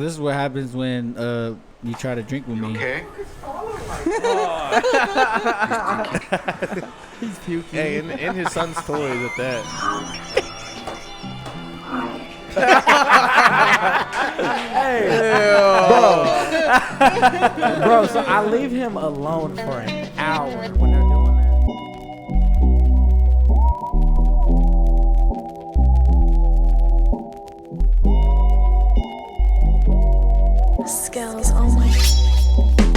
this is what happens when you try to drink with me. Okay. He's puking. Hey, in his son's toys at that. Hey, bro. So I leave him alone for an hour when they're doing that. Skills, oh my.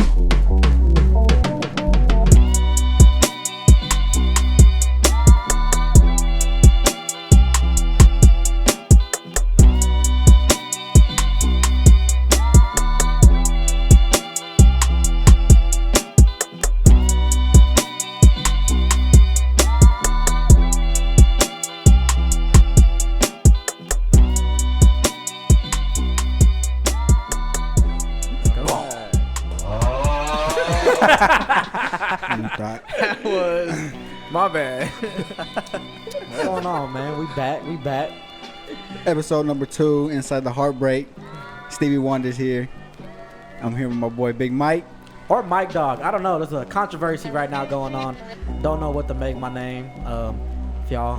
That was my bad. What's going on, man? We back. episode number 2, Inside the Heartbreak. Stevie Wonder's here. I'm here with my boy Big Mike. Or Mike Dog. I don't know. There's a controversy right now going on. Don't know what to make my name. If y'all,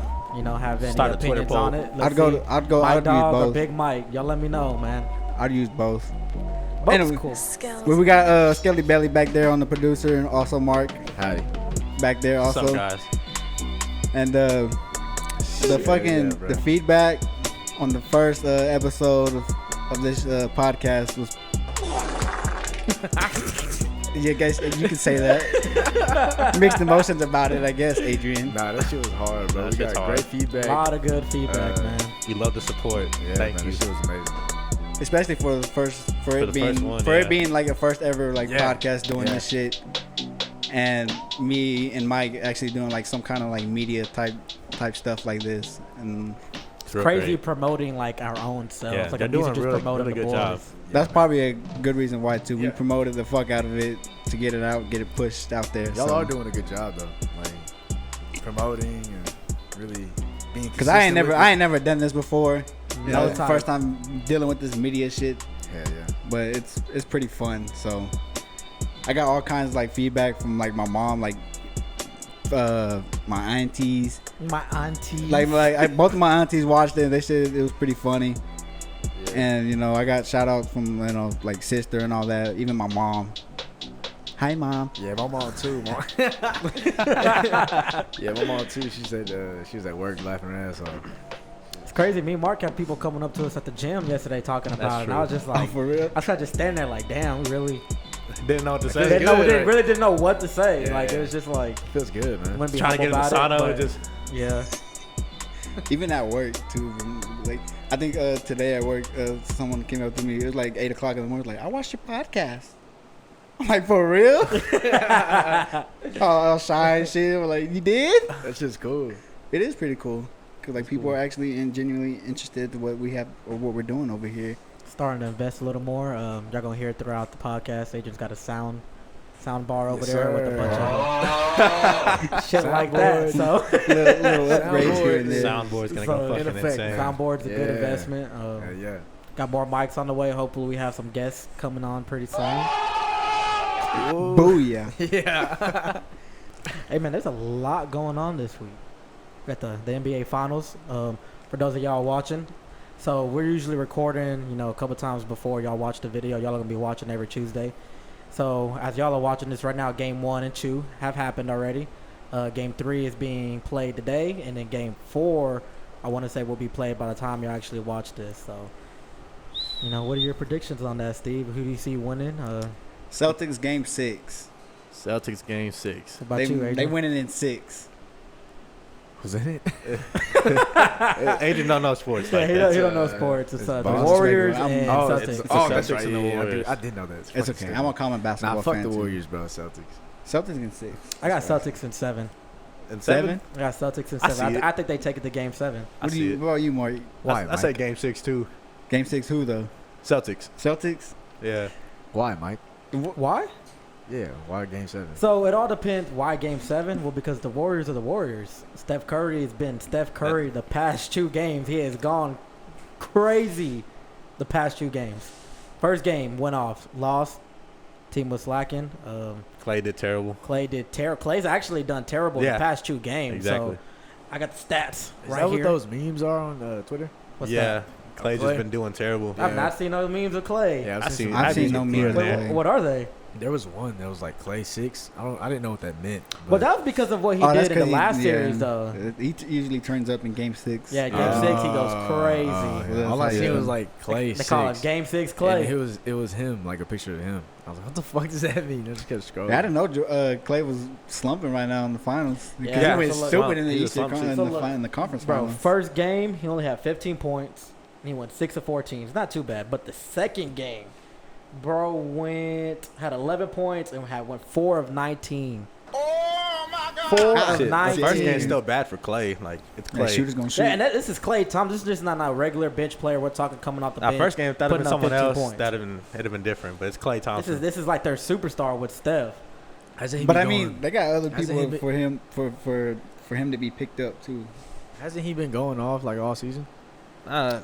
have any Start a Twitter opinions poll. on it. I'd go. Mike I'd Dog use or both. Big Mike. Y'all let me know, man. I'd use both. Both Anyway. is cool. Skills. Well, we got Skelly Belly back there on the producer, and also Mark Howdy. back there What's also. up, guys? And the feedback on the first episode of this podcast was. Yeah, guys, you can say that. Mixed emotions about it, I guess, Adrian. Nah, that shit was hard, bro. That We shit's got hard. great feedback. A lot of good feedback, man. We love the support. Yeah, Thank man, you. That shit was amazing. Especially for the first, it being like a first ever podcast doing this shit, and me and Mike actually doing like some kind of like media type stuff like this, and It's real Crazy great. promoting like our own selves. Yeah, like they're a doing music just really, promoting really the good job. boys. that's probably a good reason why too. We Yeah. promoted the fuck out of it to get it out, get it pushed out there. Y'all so. are doing a good job though, like promoting and really being. Cause I ain't never done this before. No It's the time. first time dealing with this media shit, Yeah. but it's pretty fun. So I got all kinds of like feedback from like my mom, like my aunties. My auntie. Both of my aunties watched it. And they said it was pretty funny. And I got shout outs from like sister and all that. Even my mom. Hi, mom. Yeah, my mom too. Yeah, my mom too. She said she was at work laughing her ass off. It's crazy. Me and Mark had people coming up to us at the gym yesterday talking about it. And I was just like, For real? I started just standing there like, damn, we really Didn't know what to say. really didn't know what to say. Yeah. Like, it was just like, Feels good, man. wouldn't be Trying to get in the humble about sauna. it, but Just yeah. Even at work too. Like I think today at work, someone came up to me. It was like 8 o'clock in the morning. Like, I watched your podcast. I'm like, for real? All shy and shit. We're like, you did? That's just cool. It is pretty cool. Cause like people are actually genuinely interested in what we have or what we're doing over here. Starting to invest a little more. Y'all gonna hear it throughout the podcast. They just got a sound bar over Yes, there with a sir. bunch of shit like that. So little upgrades here and there. soundboard's gonna go in fucking effect, insane. soundboard's a good Yeah. investment. Yeah. Got more mics on the way. Hopefully we have some guests coming on pretty soon. Booyah. Yeah. Hey man, there's a lot going on this week. We got the NBA Finals. For those of y'all watching, so we're usually recording, a couple times before y'all watch the video. Y'all are gonna be watching every Tuesday. So as y'all are watching this right now, Game 1 and 2 have happened already. Game 3 is being played today, and then Game 4, I want to say, will be played by the time you actually watch this. So, what are your predictions on that, Steve? Who do you see winning? Celtics game 6. Celtics game 6. What about They you, Adrian? winning in 6. Was that it? Adrian don't know sports. Yeah, Like he that. don't know sports. It's the Boston Warriors Celtics. and Oh, Celtics. it's, the that's Celtics right. and the Yeah, Warriors. I did know that. It's fucking okay. stupid. I'm a common basketball Nah, fuck fan the too. Warriors, bro. Celtics. Celtics in 6. I got Celtics in 7. And 7? I got Celtics in I 7. see it. I think they take it to Game 7. What about you, Mark? Why, I Mike? say game 6 too. Game 6 who though? Celtics. Celtics? Yeah. Why, Mike? Why? Yeah, why Game 7? So it all depends. Why Game 7? Well, because the Warriors are the Warriors. Steph Curry has been Steph Curry the past 2 games. He has gone crazy the past 2 games. First game went off, lost. Team was slacking. Clay did terrible. Clay's actually done terrible the past 2 games. Exactly. So I got the stats Is right that here. what those memes are on Twitter? What's yeah. that? Clay's just been doing terrible. I've not seen those memes of Clay. Yeah, I've seen no memes. What are they? There was one that was like Clay 6. I didn't know what that meant. Well, that was because of what he did in the last series, though. He usually turns up in Game 6. Yeah, Game 6, he goes crazy. Yeah. All I seen was like Clay 6. They call it Game 6 Clay. And it was him, like a picture of him. I was like, what the fuck does that mean? I just kept scrolling. I didn't know Clay was slumping right now in the finals. Because Yeah. he went stupid in the Eastern in the conference Bro, finals. first game, he only had 15 points. He went 6 of 14. It's not too bad. But the second game, bro had 11 points and went 4 of 19. Oh my God! 4 of Shit, 19. the first game's still bad for Clay. Like, it's Clay. Shooter's gonna shoot. Yeah, and this is Clay Thompson. This is just not a regular bench player. We're talking coming off the bench. First game, that'd have been putting up someone 15 else. points. It'd have been different. But it's Clay Thompson. This is like their superstar with Steph. But I mean, they got other people for him for him to be picked up too. Hasn't he been going off like all season? I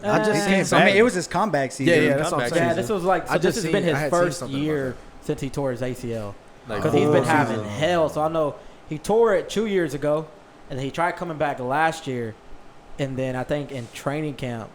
mean, it was his comeback season. Yeah, that's what I'm saying. Yeah, this was like this has been his first year since he tore his ACL. Because he's been having hell. So I know he tore it 2 years ago, and then he tried coming back last year, and then I think in training camp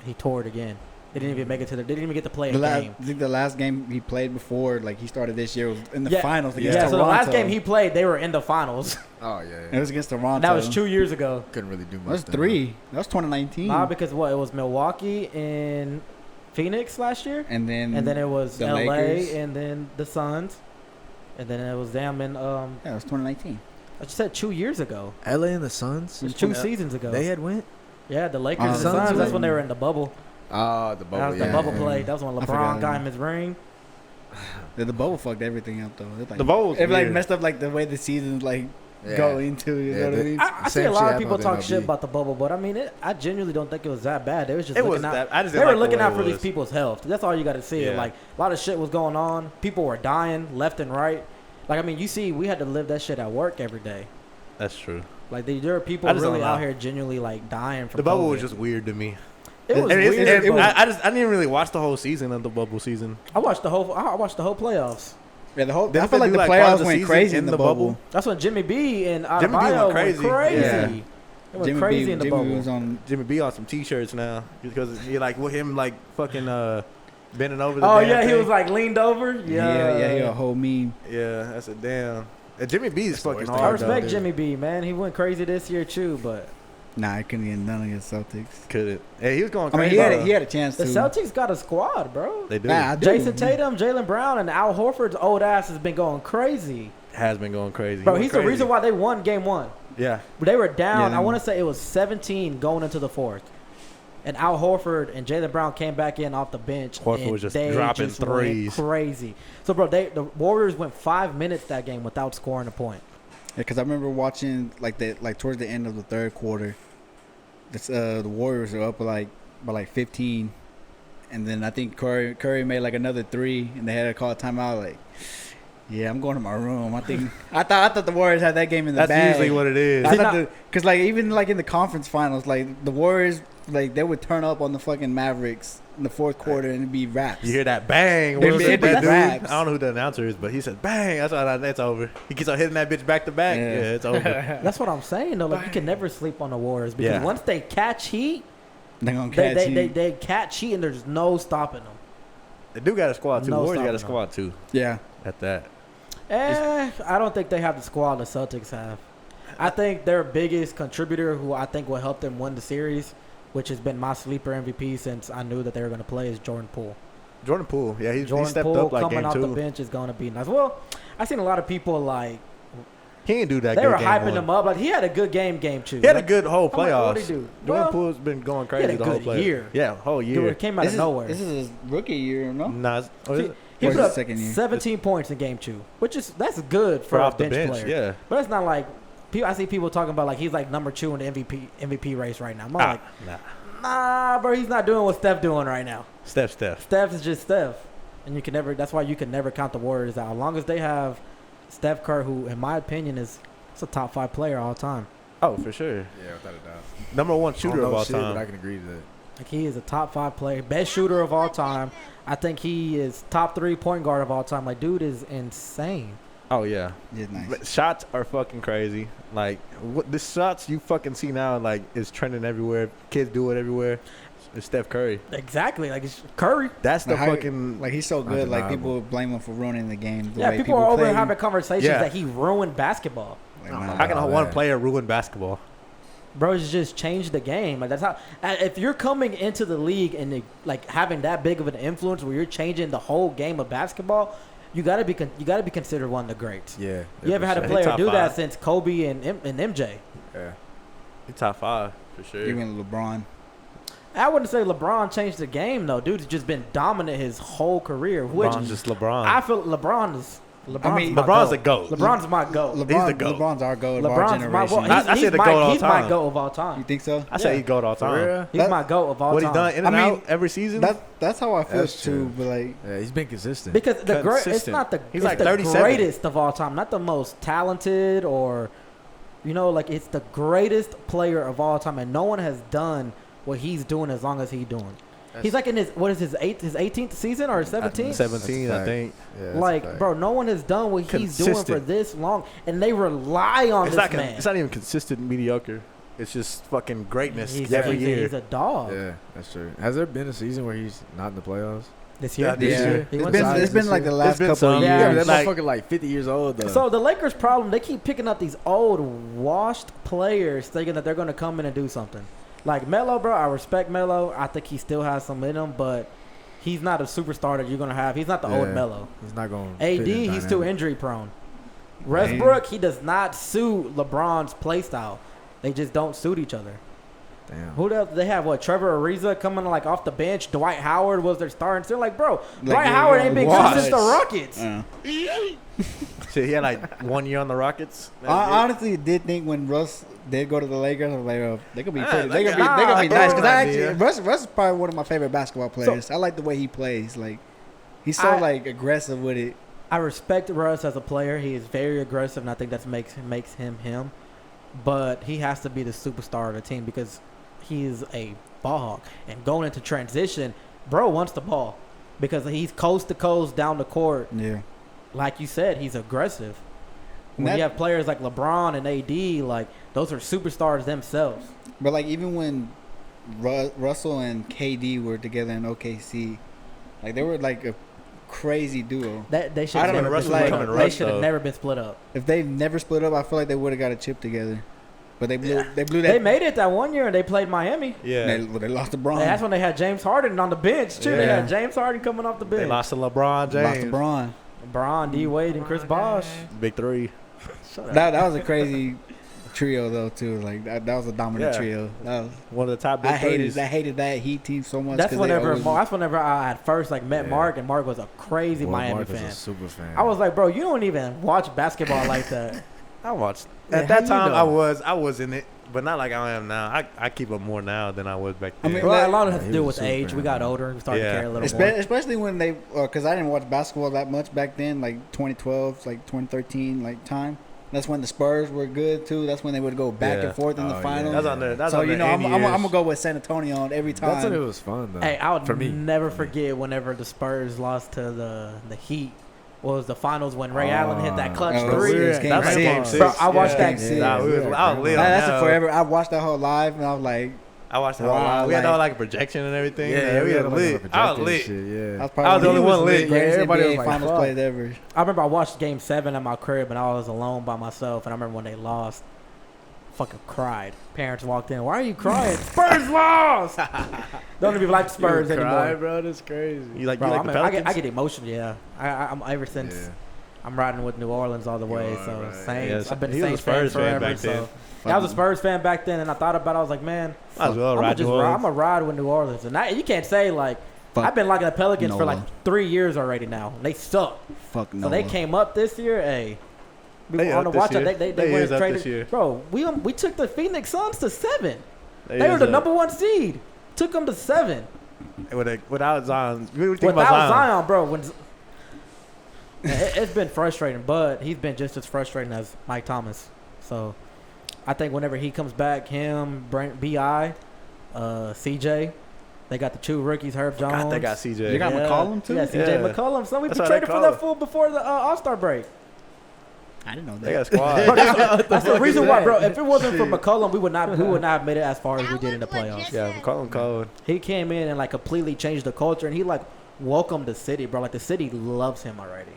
he tore it again. They didn't even make it they didn't even get to play a game. I think the last game he played before, like he started this year, was in the finals against Yeah, Toronto. so the last game he played, they were in the finals. Oh, yeah. It was against Toronto. That was 2 years ago. Couldn't really do much. That was 3. That was 2019. Nah, because it was Milwaukee and Phoenix last year, and then it was the LA, Lakers. and then the Suns, and then it was them in yeah, it was 2019. I just said 2 years ago. LA and the Suns? It was 2 seasons ago. They had went? Yeah, the Lakers and the Suns Suns. That's went? when they were in the bubble. Oh, the bubble. That was the bubble play. That was when LeBron got him his ring. The bubble fucked everything up though. Like, the bubble was it like weird. messed up like the way the seasons like go into. You know what I mean? I see a lot of people talk shit about the bubble, but I mean, I genuinely don't think it was that bad. They was just looking out. They were looking out for these people's health. That's all you got to see. Yeah. Like a lot of shit was going on. People were dying left and right. Like I mean, you see, we had to live that shit at work every day. That's true. Like there are people really out here genuinely like dying from the bubble COVID. was just weird to me. It was weird. I didn't even really watch the whole season of the bubble season. I watched the whole playoffs. Yeah, I feel like the playoffs went crazy in the bubble. That's when Jimmy B and Adebayo went crazy. Yeah. It went crazy in the bubble. Was on Jimmy B on some t-shirts now because he like with him like fucking bending over the he thing. was like leaned over. Yeah, he a whole meme. Yeah, that's a damn. And Jimmy B is fucking hard. I respect though, Jimmy B, man. He went crazy this year too, but nah, I couldn't get none against Celtics. Couldn't. Hey, he was going I mean, crazy. he had a chance the to. Celtics got a squad, bro. They do. Nah, Jason Tatum, Jaylen Brown, and Al Horford's old ass has been going crazy. Has been going crazy. Bro, he's the reason why they won game 1. Yeah. But they were down, Yeah, I want to say it was 17 going into the 4th. And Al Horford and Jaylen Brown came back in off the bench. Horford and was just they dropping went threes. Crazy. So, bro, the Warriors went 5 minutes that game without scoring a point. Yeah, because I remember watching like towards the end of the third quarter, the Warriors were up by 15, and then I think Curry made like another 3, and they had to call a timeout. Like, yeah, I'm going to my room. I thought the Warriors had that game in the bag. That's usually what it is. Because like even like in the conference finals, like the Warriors, like they would turn up on the fucking Mavericks in the fourth quarter and it'd be raps. You hear that bang? It'd Will be said that dude. raps. I don't know who the announcer is, but he said bang. That's all. That's over. He keeps on hitting that bitch back to back. Yeah. Yeah, it's over. That's what I'm saying, though. Like, you can never sleep on the Warriors because once they catch heat, They're gonna catch heat. they catch heat and there's no stopping them. They do got a squad too. No Warriors got a stopping squad too. Yeah. At that. I don't think they have the squad the Celtics have. I think their biggest contributor, who I think will help them win the series, which has been my sleeper MVP since I knew that they were going to play, is Jordan Poole. Jordan Poole, yeah, he stepped Poole up like coming game off 2. the bench is going to be nice. Well, I seen a lot of people like He didn't do that. they good were game hyping 1. him up. Like he had a good game 2. He had a good whole I'm like, playoffs. what'd he do? Jordan Well, Poole's been going he crazy had a the whole good play. year. Yeah, whole year. It came out of nowhere. This is his rookie year, no? Nah, He Or put his up second year. 17 points in game 2, that's good for a off the bench bench, player. yeah. But it's not like I see people talking about like he's like number 2 in the MVP race right now. I'm like, nah, bro, he's not doing what Steph doing right now. Steph. Steph is just Steph, and you can never. That's why you can never count the Warriors out. As long as they have Steph Curry, who, in my opinion, is a top 5 player all time. Oh, for sure. Yeah, without a doubt. Number 1 shooter of all But I time. can agree to that. Like, he is a top 5 player, best shooter of all time. I think he is top 3 point guard of all time. Like, dude is insane. Oh yeah, He's nice. But shots are fucking crazy. Like the shots you fucking see now, like is trending everywhere. Kids do it everywhere. It's Steph Curry. Exactly, like it's Curry. That's the Like, fucking. Like, he's so good. Like, Undeniable. people blame him for ruining the game. The Yeah, way people are over play. having conversations Yeah. that he ruined basketball. Like, nah. How can Oh, one man. player ruin basketball? Bro, it's just changed the game. Like, that's how. If you're coming into the league and like having that big of an influence where you're changing the whole game of basketball, you gotta be considered one of the greats. Yeah. You haven't had a sure. player Top do that 5. since Kobe and MJ. Yeah. He's top 5 for sure. Even LeBron. I wouldn't say LeBron changed the game though. Dude's just been dominant his whole career. Which LeBron's just LeBron. I feel LeBron's mean, my LeBron's goat. the GOAT. LeBron's my goat. LeBron, the GOAT. LeBron's our goat of our LeBron's my generation. well, I say the GOAT all he's time. my goat of all You time. think so? I say Yeah. he GOAT all For time. real? He's my goat of all What time. he's done in I and mean, out every season. That's how I feel That's too. true. But like, Yeah, he's been consistent. Because it's Consistent. not the He's it's like the 37. greatest of all time, not the most talented or, like it's the greatest player of all time, and no one has done what he's doing as long as he's doing. He's like in his 18th season or 17th. 17, That's a I think. Yeah, that's a Like, fact. bro, no one has done what he's doing for Consistent. this long, and they rely on It's this not. man. It's not even consistent mediocre. It's just fucking greatness he's, every he's, year. he's a dog. Yeah, that's true. Has there been a season where he's not in the playoffs? This year, Yeah, this year. He it's went been to- it's been like the last been couple some. of Yeah, Yeah, years. but that Like- motherfucker like 50 years old though. So the Lakers' problem, they keep picking up these old, washed players, thinking that they're going to come in and do something. Like Melo, bro, I respect Melo. I think he still has some in him, but he's not a superstar that you're going to have. He's not the old Yeah. Melo. he's not going. AD, he's too injury prone. Westbrook, he does not suit LeBron's play style. They just don't suit each other. Damn. Who else? They have Trevor Ariza coming like off the bench. Dwight Howard was their starting. They're like, bro, Dwight yeah, Howard ain't been good washed. since the Rockets. Shit, he had like 1 year on the Rockets. I honestly did think when Russ did go to the Lakers, I was like, oh, they could be pretty. They could be, nah, they could be nice. Because I idea. actually, Russ is probably one of my favorite basketball players. I like the way he plays. Like, he's so like aggressive with it. I respect Russ as a player. He is very aggressive, and I think that makes him him. But he has to be the superstar of the team because he is a ball hawk. And going into transition, bro wants the ball because he's coast to coast down the court. Yeah. Like you said, he's aggressive. When That- you have players like LeBron and AD, like those are superstars themselves. But like even when Russell and KD were together in OKC, like they were like a crazy duo. That they should I have don't never know, been Russell split becoming up. They Russ, should have though. never been split up. If they never split up, I feel like they would have got a chip together. But they blew that. They made it that one year and they played Miami. Yeah. They lost to Braun. And that's when they had James Harden on the bench too. They Yeah. had James Harden coming off the bench. They lost to LeBron James. Lost to Braun. Braun, D Wade, and Chris Bosh. Big 3. That was a crazy trio though too. Like that was a dominant Yeah. trio. That was, One of the top big I hated threes. that Heat team so much. That's 'cause they whenever always- I at first like met Yeah. Mark, and Mark was a crazy Boy, Miami Mark is fan. a super fan. I was like, bro, you don't even watch basketball like that. I watched. Yeah, At how that you time, know? I was in it, but not like I am now. I keep up more now than I was back I then. mean, Well, a lot of it Yeah, has to he do was with a super age. fan, We got man. older. We started to Yeah. care a little more. Especially when they, because I didn't watch basketball that much back then, like 2012, like 2013, like time. That's when the Spurs were good too. That's when they would go back Yeah. and forth in the Oh, yeah. finals. That's on there. That's so on you know, there. I'm gonna go with San Antonio on every time. That's when it was fun though. Hey, I would for me. never forget whenever the Spurs lost to the Heat. What was the finals when Ray Allen hit that clutch Oh, three? it was game That's like six. game 6. Bro, I watched that- that. Yeah. Nah, we was, I was lit on That's that. a forever. I watched that whole live and I was like, I watched the whole Wow, live. We had like- all like a projection and everything. Yeah, we had had like, lit. I was projected lit. Shit, yeah. that's I was the only he one lit. the greatest Everybody NBA was like, Finals fuck. plays ever. I remember I watched Game 7 at my crib and I was alone by myself. And I remember when they lost, fucking cried. Parents walked in. Why are you crying? Spurs lost. Don't even like the Spurs You cry, anymore. bro. That's crazy. You like Bro, you like I'm the a- I Pelicans? get emotional. Yeah, I'm ever since Yeah. I'm riding with New Orleans all the way. are, So right. Saints. Yeah, I've been a he was a Saints fan Spurs fan forever. back then. So yeah, I was a Spurs fan back then, and I thought about it. I was like, man, Might as well I'm ride New I'm Orleans. gonna ride with New Orleans, and you can't say like Fuck I've been liking the Pelicans for like Nola. 3 years already now. They suck. Fuck no. So they came up this year. Hey, we They on up the watch this out. year. They They went is up traded. this year. Bro, we took the Phoenix Suns to 7. They They were is the up. number 1 seed. Took them to 7 Without Zion. What do you think without about Zion, bro. It's been frustrating, but he's been just as frustrating as Mike Thomas. So I think whenever he comes back, him, Bi, CJ, They got the two rookies, Herb Jones. They got CJ. They got McCollum too. Yeah, CJ McCollum. So we That's why traded they for call that fool before the All-Star break. I didn't know that. They got a squad. Bro, that's the reason why, bro. If it wasn't for McCollum, we would not have made it as far as we did in the playoffs. Yeah, McCollum cold. He came in and like completely changed the culture, and he like welcomed the city, bro. Like the city loves him already.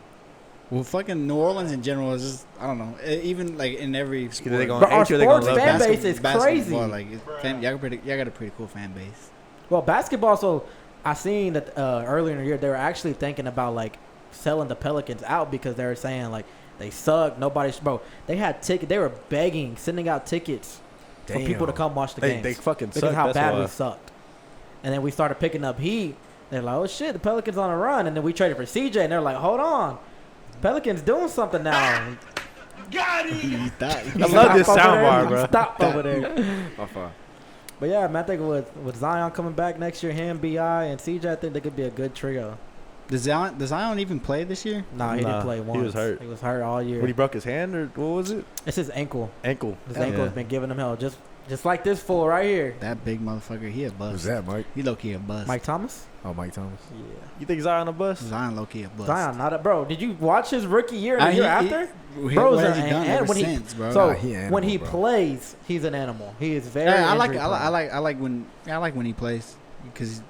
Well, fucking New Orleans in general is just, I don't know. Even like in every sport. Either they Bro, gonna our hate you or they gonna sports love fan you. base is crazy. Like, y'all got a pretty cool fan base. Well, basketball. So I seen that earlier in the year they were actually thinking about like selling the Pelicans out because they were saying like they suck. Bro, they had tickets. They were begging, sending out tickets for people to come watch the games. They fucking because suck. how That's bad why. we sucked. And then we started picking up heat. They're like, oh shit, the Pelicans on a run. And then we traded for CJ, and they're like, hold on, Pelicans doing something now. Got him. I love this soundbar, bro. Stop over there. My fault. But yeah, man, I think with Zion coming back next year, him, Bi, and CJ, I think they could be a good trio. Does Zion even play this year? Nah, he didn't play once. He was hurt. He was hurt all year. When he broke his hand, or what was it? It's his ankle. Ankle. His ankle has been giving him hell. Just like this fool right here. That big motherfucker, he a bust. Who's that, Mike? He low key a bust. Mike Thomas? Oh, Mike Thomas. Yeah. You think Zion a bust? Zion low key a bust. Zion, not a bro. Did you watch his rookie year and the year after? What has he done ever when since, bro? So Nah, he animal, when he bro. plays, he's an animal. He is very. I like when he plays because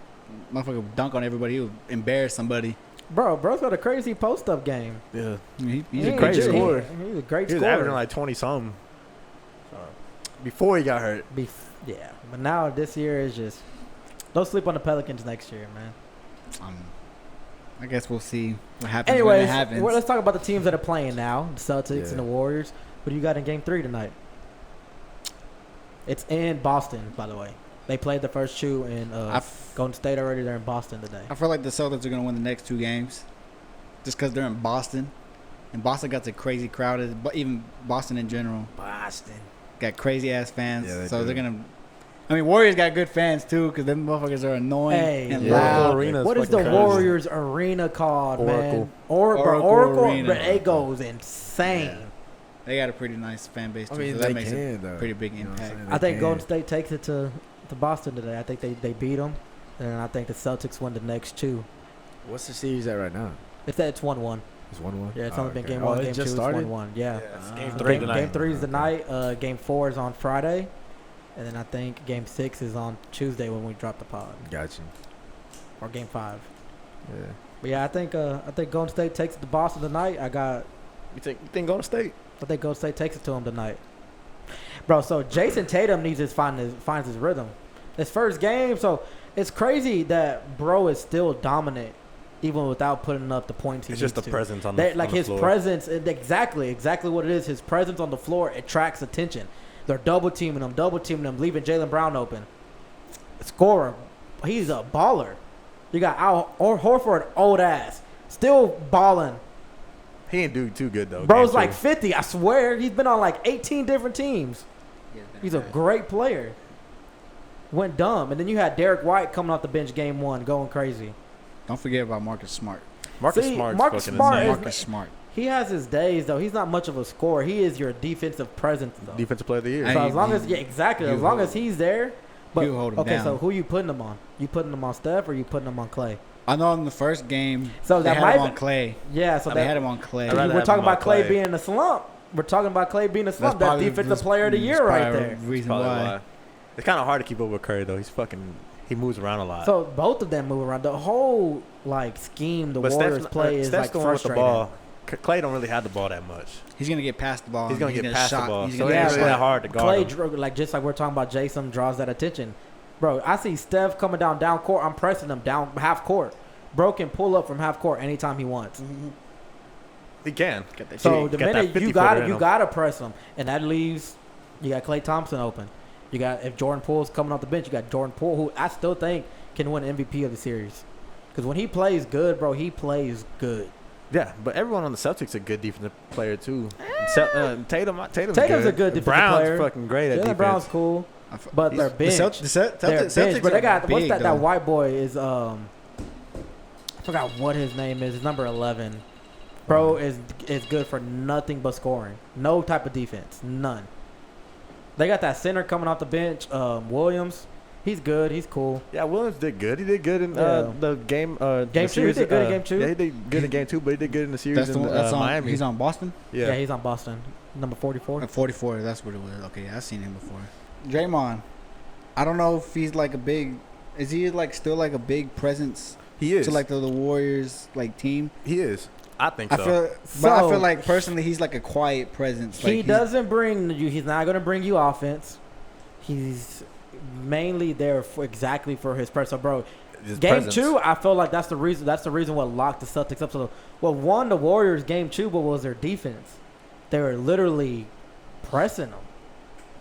motherfucker would dunk on everybody. He would embarrass somebody. Bro's got a crazy post up game. Yeah. He's a great great scorer. He's a great He was scorer. averaging like 20 something. Before he got hurt. Yeah, but now this year is just don't sleep on the Pelicans next year, man. I guess we'll see what happens. Anyways, when it happens. let's talk about the teams that are playing now: the Celtics and the Warriors. What do you got in Game 3 tonight? It's in Boston, by the way. They played the first two in Golden State already. They're in Boston today. I feel like the Celtics are gonna win the next two games, just because they're in Boston, and Boston got the crazy crowded. But even Boston in general, got crazy ass fans. Yeah, so they're gonna. I mean, Warriors got good fans too, because them motherfuckers are annoying and loud. What is the Warriors arena called, man? Oracle Arena. It goes insane. Yeah. They got a pretty nice fan base too. I mean, so that they makes can, a though. pretty big You know what I'm impact. saying? I think They Golden can. State takes it to Boston today. I think they beat them, and I think the Celtics win the next two. What's the series at right now? It's 1-1. It's 1-1. Yeah, it's only been okay. game 1, it game 2 just is started? 1-1. Yeah. Game So 3 tonight. Game 3 is tonight. Game 4 is on Friday, and then I think Game 6 is on Tuesday when we drop the pod, Got you. or Game 5. Yeah. But yeah, I think Golden State takes it to Boston tonight. You think Golden State? I think Golden State takes it to him tonight, bro. So Jason Tatum needs to finds his rhythm. His first game, so it's crazy that bro is still dominant, even without putting up the points he It's needs just the to. presence on the Like his floor. presence, exactly what it is. His presence on the floor attracts attention. They're double teaming him, leaving Jaylen Brown open. Scorer, he's a baller. You got Al Horford, old ass, still balling. He ain't do too good though. Bro's Game like 2. 50. I swear, he's been on like 18 different teams. He's a great player. Went dumb, and then you had Derek White coming off the bench game 1, going crazy. Don't forget about Marcus Smart. Marcus See, Smart's Marcus fucking Smart insane. is- Marcus Smart. He has his days though. He's not much of a scorer. He is your defensive presence though. Defensive player of the year. So as long as exactly, as long as he's there. But you hold him okay, down. so who you putting him on? You putting him on Steph or you putting him on Clay? I know in the first game, So they that had might him on Clay. Yeah, so They had him on Clay. I'd rather we're have talking him on about Clay Clay. being in a slump. We're talking about Clay being in a slump. That's probably- defensive that's- player of the year that's right probably there. the reason Probably why. why. It's kind of hard to keep up with Curry though. He moves around a lot. So both of them move around. The whole like scheme the but Warriors Steph's, play is Steph's like the one with the frustrating. ball. Clay don't really have the ball that much. He's gonna get past the ball. He's gonna get past the shot. ball. He's So gonna it Yeah, ain't get really shot. that hard to guard Clay, him. like just like we're talking about, Jason draws that attention. Bro, I see Steph coming down court. I'm pressing him down half court. Bro can pull up from half court anytime he wants. He can. So the Got that minute 50 you footer in him. gotta press him, and that leaves you got Klay Thompson open. You got if Jordan Poole's coming off the bench, you got Jordan Poole, who I still think can win MVP of the series. Because when he plays good, bro, he plays good. Yeah, but everyone on the Celtics a good defensive player too. Tatum's Tatum's a good defensive Brown's player. fucking great at Jaylen defense. Brown's cool, but they're bench. The They're Celtics, bench, but they got are what's big, that though. white boy is I forgot what his name is. It's number 11. Bro is good for nothing but scoring. No type of defense. None. They got that center coming off the bench, Williams. He's good. He's cool. Yeah, Williams did good. He did good in the game. Game the 2. Series, He did good in game 2. Yeah, he did good in game 2, but he did good in the series in Miami. He's on Boston? Yeah, he's on Boston. Number 44. 44, that's what it was. Okay, I've seen him before. Draymond, I don't know if he's like a big... Is he like still like a big presence? He is. To like the Warriors like team? He is. I think so. I feel like personally he's like a quiet presence. Like He doesn't bring you... He's not going to bring you offense. He's mainly there exactly for his person. So, bro, game 2, I feel like that's the reason what locked the Celtics up. So, what won the Warriors game 2, but was their defense. They were literally pressing them.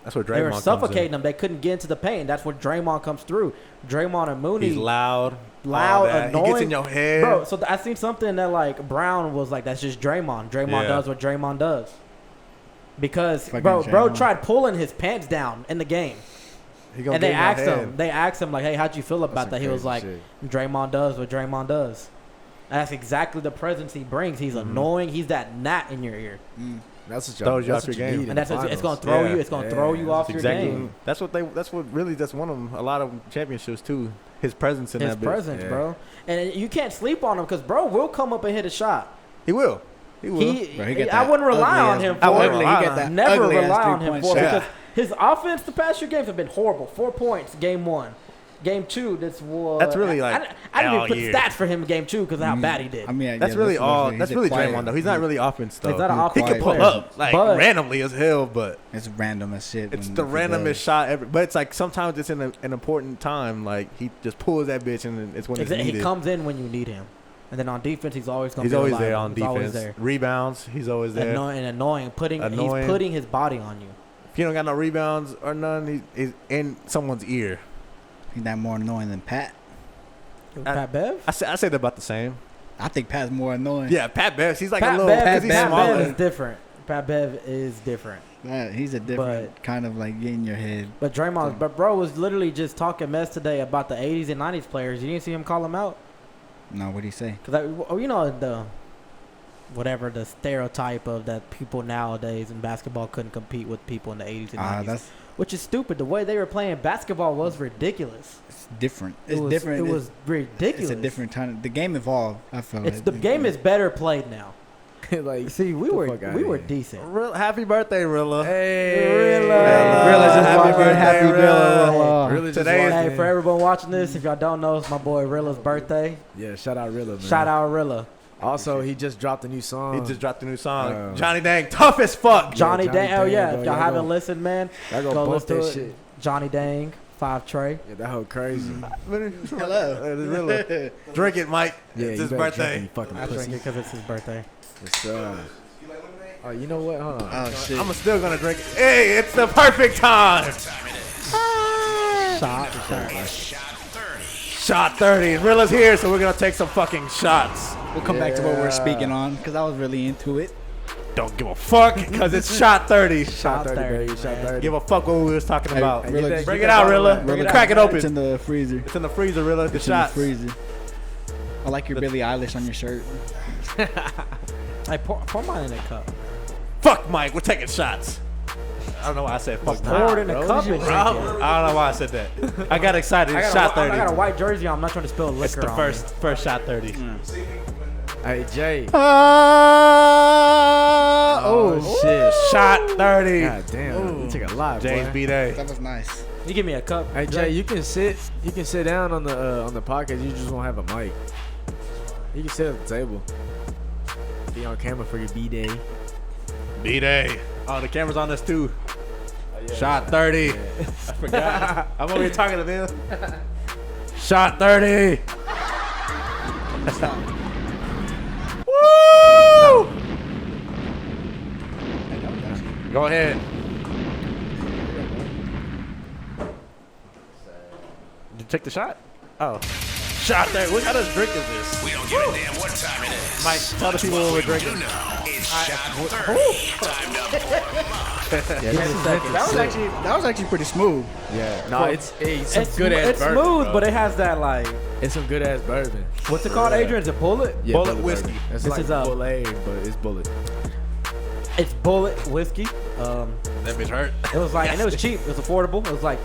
That's where Draymond They were suffocating them. They couldn't get into the paint. That's where Draymond comes through. Draymond and Mooney. He's loud, annoying. He gets in your head. Bro, so I seen something that like Brown was like, that's just Draymond. Draymond does what Draymond does. Because bro tried pulling his pants down in the game. And they asked him like, hey, how'd you feel about that? He was like, Draymond does what Draymond does. And that's exactly the presence he brings. He's annoying. He's that gnat in your ear. That's what throws you off your game, and it's gonna throw you. It's gonna throw you off your game. That's what really one of them. A lot of championships too. His presence in that. His presence, bro. And you can't sleep on him because bro will come up and hit a shot. He will. He will. I wouldn't rely on him for it. Never rely on him for it because his offense the past few games have been horrible. 4 points, game 1. Game 2, that's really like I didn't even put stats for him in game 2 because of how bad he did. I mean, that's really Draymond though. He's not really offense though. He's not an offense. He can pull up like randomly as hell, but it's random as shit. It's the randomest shot ever. But it's like sometimes it's in an important time. Like he just pulls that bitch and it's when it's needed. He comes in when you need him. And then on defense, he's always going to be always there on defense. Rebounds, he's always there. Annoying. He's putting his body on you. If you don't got no rebounds or none, he's in someone's ear. He's not more annoying than Pat. Pat Bev? I say they're about the same. I think Pat's more annoying. Yeah, Pat Bev. He's like Pat a little. Pat smaller. Bev is different. Pat Bev is different. Yeah, he's a different kind of like get in your head. But Draymond, but bro was literally just talking mess today about the 80s and 90s players. You didn't see him call them out? No, what did he say? Because the stereotype of that people nowadays in basketball couldn't compete with people in the 80s and 90s. Which is stupid. The way they were playing basketball was ridiculous. It's different. It was ridiculous. It's a different time. The game evolved. I feel like the game is better played now. Like, see, we were decent. Happy birthday, Rilla. Hey, Rilla just walked in. Happy Rilla. Today, for everyone watching this, if y'all don't know, it's my boy Rilla's birthday. Yeah, shout out Rilla, man. Shout out Rilla. Also, he just dropped a new song. Johnny Dang, tough as fuck. Johnny Dang. Oh, yeah. If y'all haven't listened, man, go listen to it. Johnny Dang, Fivetre. Yeah, that whole crazy. Hello. Drink it, Mike. Yeah, it's his birthday. I drink it because it's his birthday. Oh, you know what? Hold on. Oh, shit. I'm still going to drink it. Hey, it's the perfect time. Shot 30. Rilla's here, so we're going to take some fucking shots. We'll come back to what we're speaking on because I was really into it. Don't give a fuck because it's shot 30. Shot 30, baby. Shot 30. Give a fuck what we was talking about. Rilla, bring it out, Rilla. Crack it open. It's in the freezer. It's in the freezer, Rilla. The shot. freezer. I like your Billie Eilish on your shirt. Hey, pour mine in a cup. Fuck Mike, we're taking shots. I don't know why I said fuck. Pour it in a cup and drink it. I don't know why I said that. I got excited. It's shot 30. I got a white jersey on. I'm not trying to spill liquor. It's the first shot 30. Hey, Jay. Oh, shit. Shot 30. God damn. You took a lot, James boy. B-Day. That was nice. You give me a cup. Hey, Jay, you can sit down on the podcast. You just won't have a mic. You can sit at the table. Be on camera for your B-Day. B-Day. Oh, the camera's on us too. Shot 30. I forgot. I'm over here talking to them. Shot 30. Woo! Go ahead. Did you take the shot? Oh. Shot 30. What kind of drink is this? We don't give a damn what time it is. Mike, tell the people what we're drinking. It's shot 30. Time to pour 'em on. That was actually pretty smooth. Yeah. No, it's some good ass bourbon. It's smooth, bro. but it has that like. It's some good ass bourbon. What's it called, Adrian? Is it Bullet? Yeah, Bullet whiskey. Bourbon. It's This like is Bullet, but it's Bullet. It's Bullet whiskey. That bitch hurt. It was like, and it was cheap. It was affordable. It was like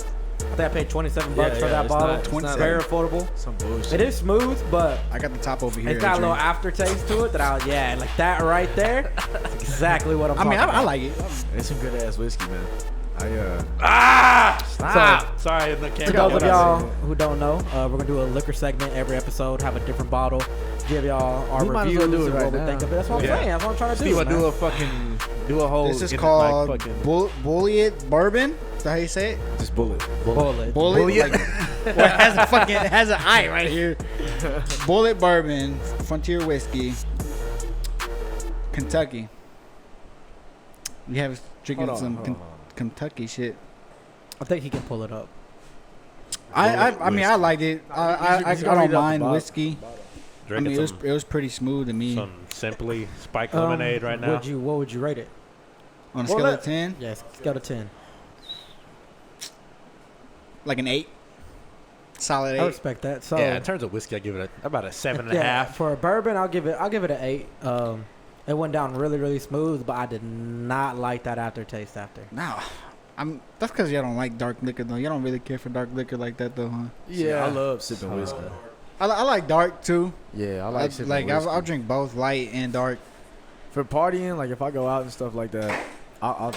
I think I paid $27 for that bottle. It's very affordable. Some bullshit. It is smooth, but I got the top over here. it's got a little aftertaste to it like that right there. That's exactly what I'm talking about. I like it. It's some good ass whiskey, man. Stop. Sorry, the camera. For those of y'all who don't know, we're gonna do a liquor segment every episode. Have a different bottle. Give y'all our We might as reviews well do it and what right we now. think of it. That's what I'm saying. That's what I'm trying to do. Steve, do a whole. This is called Bulliet Bourbon. Is that how you say it? just bullet. Bullet. Bullet. Like, well, it has an I right here. Bullet Bourbon, Frontier Whiskey, Kentucky. We have drinking some Kentucky shit. I think he can pull it up. I mean, I liked it. I don't mind whiskey. Drinking it was pretty smooth to me. some Simply Spike Lemonade right now. What would you rate it? On a scale of 10, Yes, scale to 10. like an 8. Solid 8. I respect that. So Yeah, in terms of whiskey, I give it about a 7.5. For a bourbon, I'll give it an 8. It went down really, really smooth, but I did not like that aftertaste after. No, that's because y'all don't like dark liquor though. Y'all don't really care for dark liquor like that though, huh? Yeah, I love sipping whiskey. I like dark too. Yeah, I like sipping whiskey. I'll drink both light and dark. For partying, like if I go out and stuff like that, I'll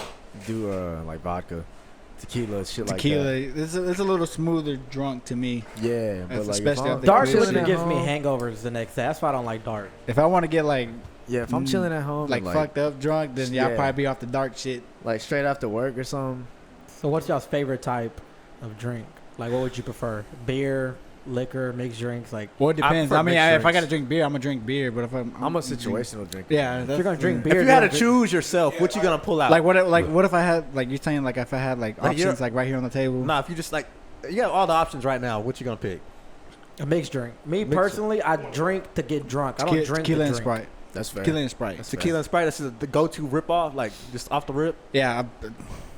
do like vodka, tequila, shit like that. Tequila, it's a little smoother drunk to me. Yeah, but like especially after Dark Chris liquor shit. gives me hangovers the next day. That's why I don't like dark. If I want to get like if I'm chilling at home, like and, fucked up drunk, then I'll Yeah. probably be off the dark shit. like straight after work or something. So what's y'all's favorite type of drink? Like what would you prefer? Beer, liquor, mixed drinks? Like Well, it depends. prefer I mean, mixed if I drinks. gotta drink beer, I'm gonna drink beer. But if I'm a situational drinker. Yeah, if you're gonna drink beer, If you had to then- choose yourself, what you gonna pull out? What if I had like you're saying like if I had like Like, options like right here on the table. Nah, if you just like, you got all the options right now. What you gonna pick? a mixed drink. Me Mixed personally, I drink to get drunk. I don't drink tequila to and drink. Sprite. That's fair. Tequila and Sprite. That's Tequila and Sprite. That's the go-to rip-off, like just off the rip. Yeah,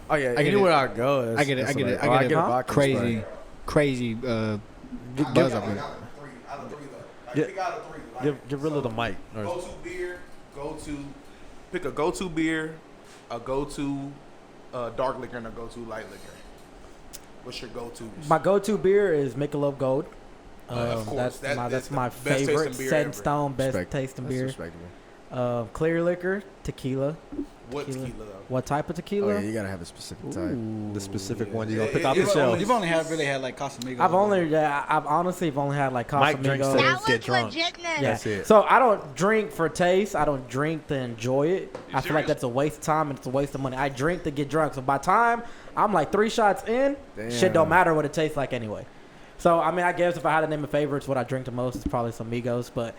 Oh yeah, I get anywhere it. I go, I get it. I get it. I I get get it. a vodka Crazy, Sprite. crazy buzz up with it. Get rid of the mic. Go-to beer, pick a go-to beer, a go-to dark liquor, and a go-to light liquor. What's your go-tos? My go-to beer is Michelob Gold. Of course, That's my the best favorite, tasting beer set in ever. stone, best Respect- tasting That's beer. respectable. Clear liquor, tequila. What tequila though? What type of Oh tequila? yeah, you gotta have a specific type. The specific one you gonna Yeah, pick off the it's shelf. only- You've only really had like Casamigos. I've honestly only had like Mike drinks Casamigos. to That get was drunk. legitness. Yeah. That's it. So I don't drink for taste. I don't drink to enjoy it. I feel like that's a waste of time and it's a waste of money. I drink to get drunk. So by the time I'm like 3 shots in, shit don't matter what it tastes like anyway. So I mean, I guess if I had to name a favorite, it's what I drink the most. It's probably some Migos, but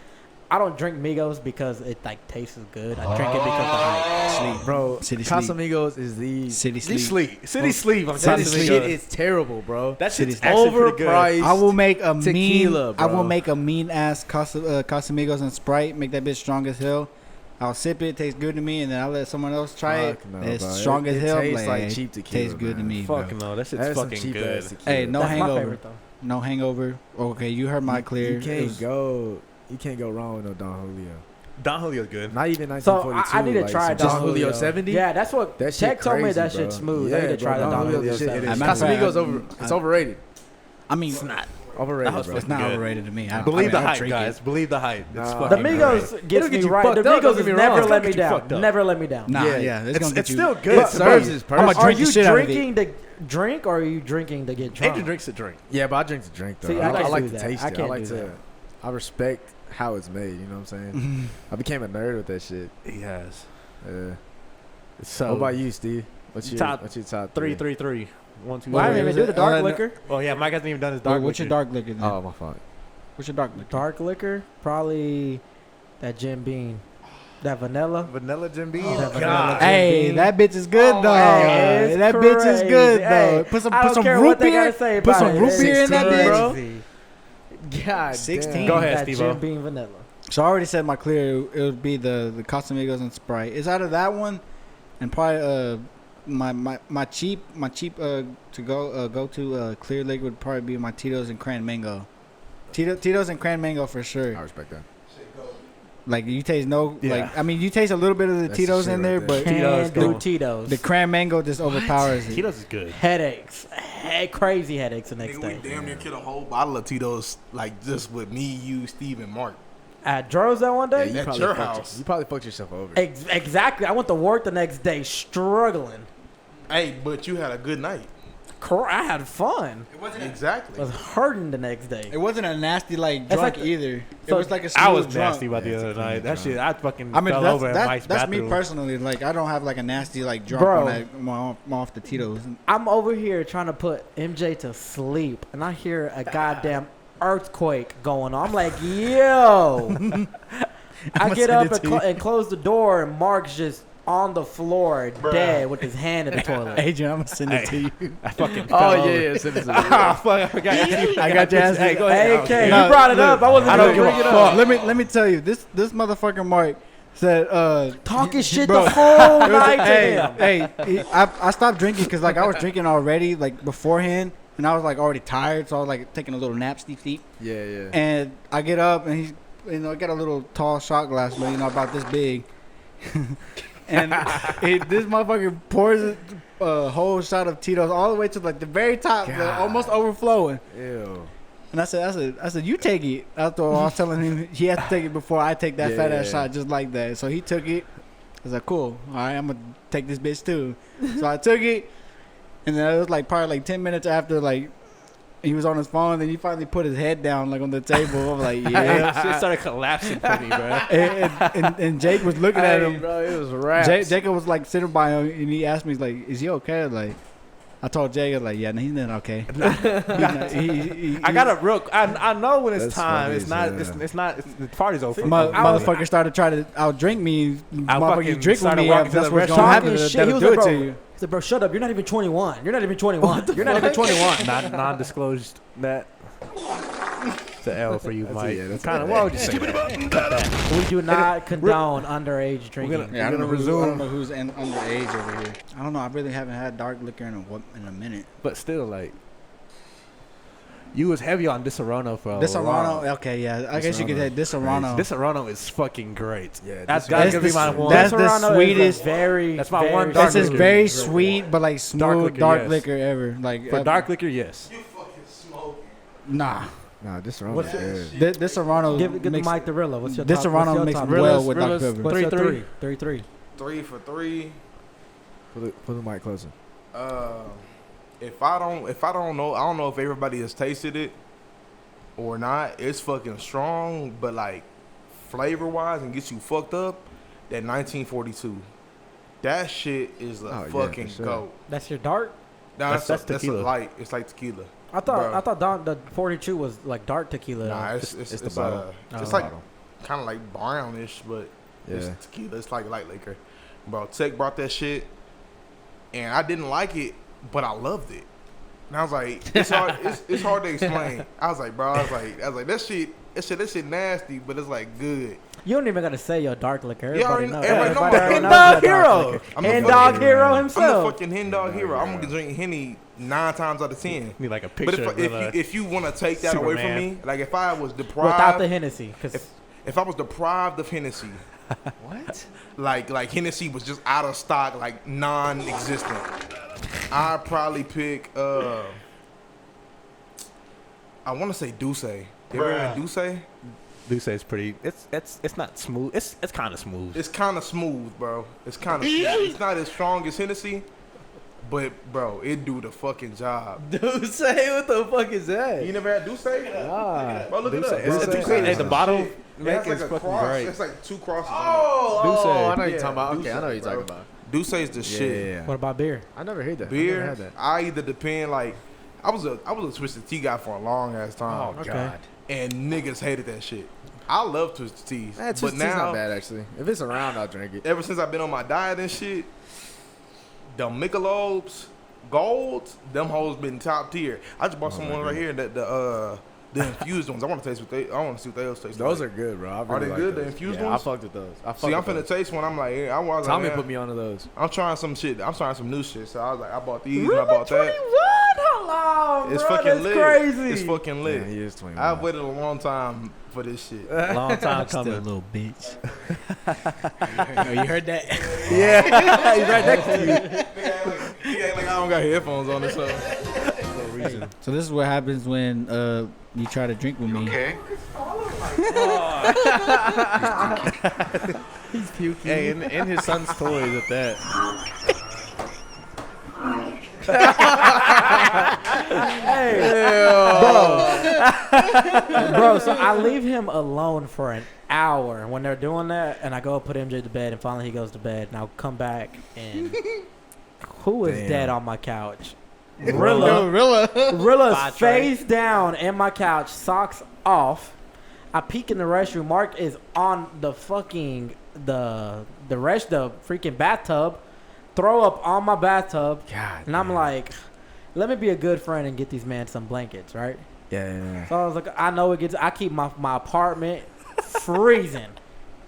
I don't drink Migos because it like tastes good. I drink it because of hype. Sleep. Bro, City sleep. Casamigos is the City City sleep. sleep. City sleep. I'm that telling shit you. is terrible, bro. That City shit's sleep. actually pretty good. Overpriced. I will make a Tequila, I will bro. make a mean ass Casamigos and Sprite. Make that bitch strong as hell. I'll sip it. Tastes good to me, and then I'll let someone else try it. Fuck no, It's bro. strong as It hell. tastes like it cheap tequila, Tastes good to man. me. Bro. Fuck no, that shit's That's some fucking cheap good. ass tequila. Hey, no That's my hangover. favorite though. No hangover. Okay, you heard my clear. You It can't was- go. You can't go wrong with no Don Julio. Don Julio's good. Not even So 1942. I need to like, try some Don Don Julio Julio 70. Yeah, that's what That shit Tech told me. crazy, That bro. shit's smooth. Yeah, I need to try bro, the Don Julio shit, it 70. is. As a matter of fact, Casamigos it's overrated. I mean, Overrated, That was bro. it's not good. overrated to me. Believe the I'll hype, drink guys. it. Believe the hype. It's Nah. The fucking Migos great. gets It'll me get you right. fucked The up, don't Migos get me has wrong. never It's let gonna me get you down. fucked up. Never let me down. Nah, Yeah, yeah, it's gonna get It's you. still good. It But, serves bro, its I'm gonna purpose. Are drink you the shit out of it. drinking to drink or are you drinking to get drunk? Andrew drinks to drink. Yeah, but I drink to drink though. See, I, I can't like do to that. taste I it. I can't like do to. that. I respect how it's made. You know what I'm saying? I became a nerd with that shit. He has. So, what about you, Steve? What's your Top What's your top 3, three? 3, 3. 1, 2, Well, I 3. didn't even do the dark liquor. Oh yeah, Mike hasn't even done his Dark dark. What's your liquor. dark liquor then? Oh, my fault. What's your dark liquor? Dark liquor, probably that Jim Beam, that vanilla. Vanilla Jim Beam. That vanilla God. Jim Hey, Beam. that bitch is good though. Hey, it's that bitch is crazy. good though. Hey, Put some I don't care root what they beer. gotta say Put about some it. root beer in that 16, bitch. bro. God 16. damn. Go ahead, That Steve-O. Jim Beam vanilla. So I already said my clear. It would be the Casamigos and Sprite. It's out of that one, and probably my cheap to go to clear liquor would probably be my Tito's and Cran Mango. Tito's and Cran Mango for I sure. respect that. Like you taste no, Yeah. like I mean you taste a little bit of the That's the Tito's shit in right there, there. but Tito's Can't do go. Tito's. the Cran Mango just overpowers it. Tito's is good. Headaches. crazy headaches the next Nigga, day. we damn near killed a whole bottle of Tito's, like, just with me, you, Steve, and Mark. At Dro's that one day? You At probably your fucked house. You probably fucked yourself over. Exactly. I went to work the next day struggling. Hey, but you had a good night. I had fun. Exactly. I was hurting the next day. It wasn't a nasty like It's drunk like- either. It so was like a smooth I was drunk. nasty about the other night. That shit, I fucking I mean, fell over in Mike's that's me bathroom. personally. Like, I don't have like a nasty like drunk Bro. when I'm off the Tito's. I'm over here trying to put MJ to sleep, and I hear a goddamn earthquake going on. I'm like, yo. I get up and close the door, and Mark's just on the floor, dead, with his hand in the toilet. Adrian, I'm gonna send it to you. I fucking Oh, fell yeah, over. yeah. Send it to me. Ah, fuck, I forgot. I got your ass. Hey, go ahead. AK, No, you brought it up. I wasn't I gonna don't give bring a it fuck. up. Let me tell you, this motherfucker Mark said Talking shit bro, the whole it was- night to hey, him. I stopped drinking because like I was drinking already like beforehand, and I was like already tired, so I was like taking a little nap, sleep. Yeah, yeah. And I get up, and he's, I got a little tall shot glass, but about this big. And this motherfucker pours a whole shot of Tito's all the way to like the very top, like, almost overflowing. Ew. And I said, you take it. After all, I was telling him he has to take it before I take that fat ass shot, just like that. So he took it. I was like, cool. All right, I'm gonna take this bitch too. So I took it, and then it was like probably like 10 minutes after like he was on his phone. Then he finally put his head down like on the table. I'm like, yeah. Shit started collapsing for me, bro. And Jake was looking at him. Bro, it was raps. Jacob was like sitting by him, and he asked me like, "Is he okay?" Like, I told Jacob like, "Yeah, no, he's not okay." I got a real. I know when it's That's time. funny It's as not. hell. It's not. The party's over. Motherfucker started trying to outdrink me. Motherfucker, you fucking drink with started me. walking If to that's the what's gonna restaurant. happen. Talking shit. He That'll was do like, it bro, to you. he said, bro, shut up. You're not even 21. You're not even 21. You're not even 21. Not non-disclosed that. It's an L for you, Mike. yeah, that's Kind of. a- Why would you say that? We do not condone underage drinking. Yeah, I don't know resume. who's underage over here. I don't know. I really haven't had dark liquor in a minute. But still, like, you was heavy on Disaronno for a Disaronno, while. okay, yeah. I guess you could say Disaronno. Disaronno is fucking great. Yeah, That's Disaronno- gonna be my one. that's the Disaronno is sweetest. That's my one dark This is liquor. very sweet, but like smooth dark yes. liquor ever. Like For dark liquor, yes. You fucking smoke. nah. Nah, this wrong. What's Good. Disaronno Give the makes mic to Rilla. What's your this top? What's Serrano your mixed top? well Rillas- with Dr. Rillas- Pepper. What's your 3-3. 3-3. 3 for 3. Put the mic closer. If I don't know if everybody has tasted it or not. It's fucking strong, but like flavor wise and gets you fucked up. That 1942, that shit is a fucking for sure. goat. That's your dark? Nah, That's that's a tequila. light. It's like tequila. I Bro. thought the 42 was like dark tequila. Nah, though. it's the bottle. it's Oh. like kind of like brownish, but it's tequila. It's like light liquor. Bro, Tech brought that shit, and I didn't like it, but I loved it. And I was like, it's hard to explain. I was like, bro, that shit nasty, but it's like good. You don't even gotta say your dark liquor. Yeah, Everybody knows. everybody know Everybody Hen knows Dog your dark Hero. liquor. I'm the Hen fucking- Dog Hero I'm the himself. fucking hen dog hero. I'm gonna drink Henny 9 times out of 10. Need like a But picture of if you want to take that away from Superman. me, like if I was deprived, Without the Hennessy. if I was deprived of Hennessy, What? like Hennessy was just out of stock, like non-existent, I'd probably pick. I want to say Douce. You ever had Douce? Douce is pretty. It's not smooth. It's kind of smooth. It's kind of smooth, bro. It's kind of smooth. It's not as strong as Hennessy, but bro, it do the fucking job. Dude, say what the fuck is that? You never had Douce? Ah. Bro, look it Douce. up. It's Bro. Douce. Hey, the bottle It make has like is a fucking cross. great. It's like 2 crosses. I know what Yeah, you're talking about. Okay, I know what you're Douce, talking bro. about. Douce is the shit. What about beer? I never heard that. I never Beer, had that. I either depend like I was a Twisted Tea guy for a long ass time. Oh Okay. God. And niggas hated that shit. I love Twisted Teas, Twisted but Tea's now not bad actually. If it's around, I'll drink it. ever since I've been on my diet and shit, the Michelob's Golds, them hoes been top tier. I just bought someone right here that the infused ones. I want to taste what they. I want to see what they else taste. Those like. are good, bro. I Are really they like good? The those. infused Yeah, ones? I fucked with those. See, I'm finna taste one. I'm like, yeah, I was Tommy like, put me onto those. I'm trying some shit. I'm trying some new shit. So I was like, I bought these and I bought that. How long, It's bro? fucking That's lit. crazy. It's fucking lit. Yeah, he is 21. I've waited a long time for this shit. Long time Still a coming. little bitch. Oh, you heard that? Yeah, he's right next to you. He act like I don't got headphones on or something. freezing. So this is what happens when you try to drink with me. Okay. He's puking. Hey, and his son's toys at that. Bro, so I leave him alone for an hour when they're doing that, and I go put MJ to bed, and finally he goes to bed, and I'll come back, and who is dead on my couch? Rilla's face down in my couch, socks off. I peek in the restroom. Mark is on the fucking the freaking bathtub, throw up on my bathtub, and I'm like, let me be a good friend and get these men some blankets, right? Yeah. So I was like, I know it gets. I keep my apartment freezing.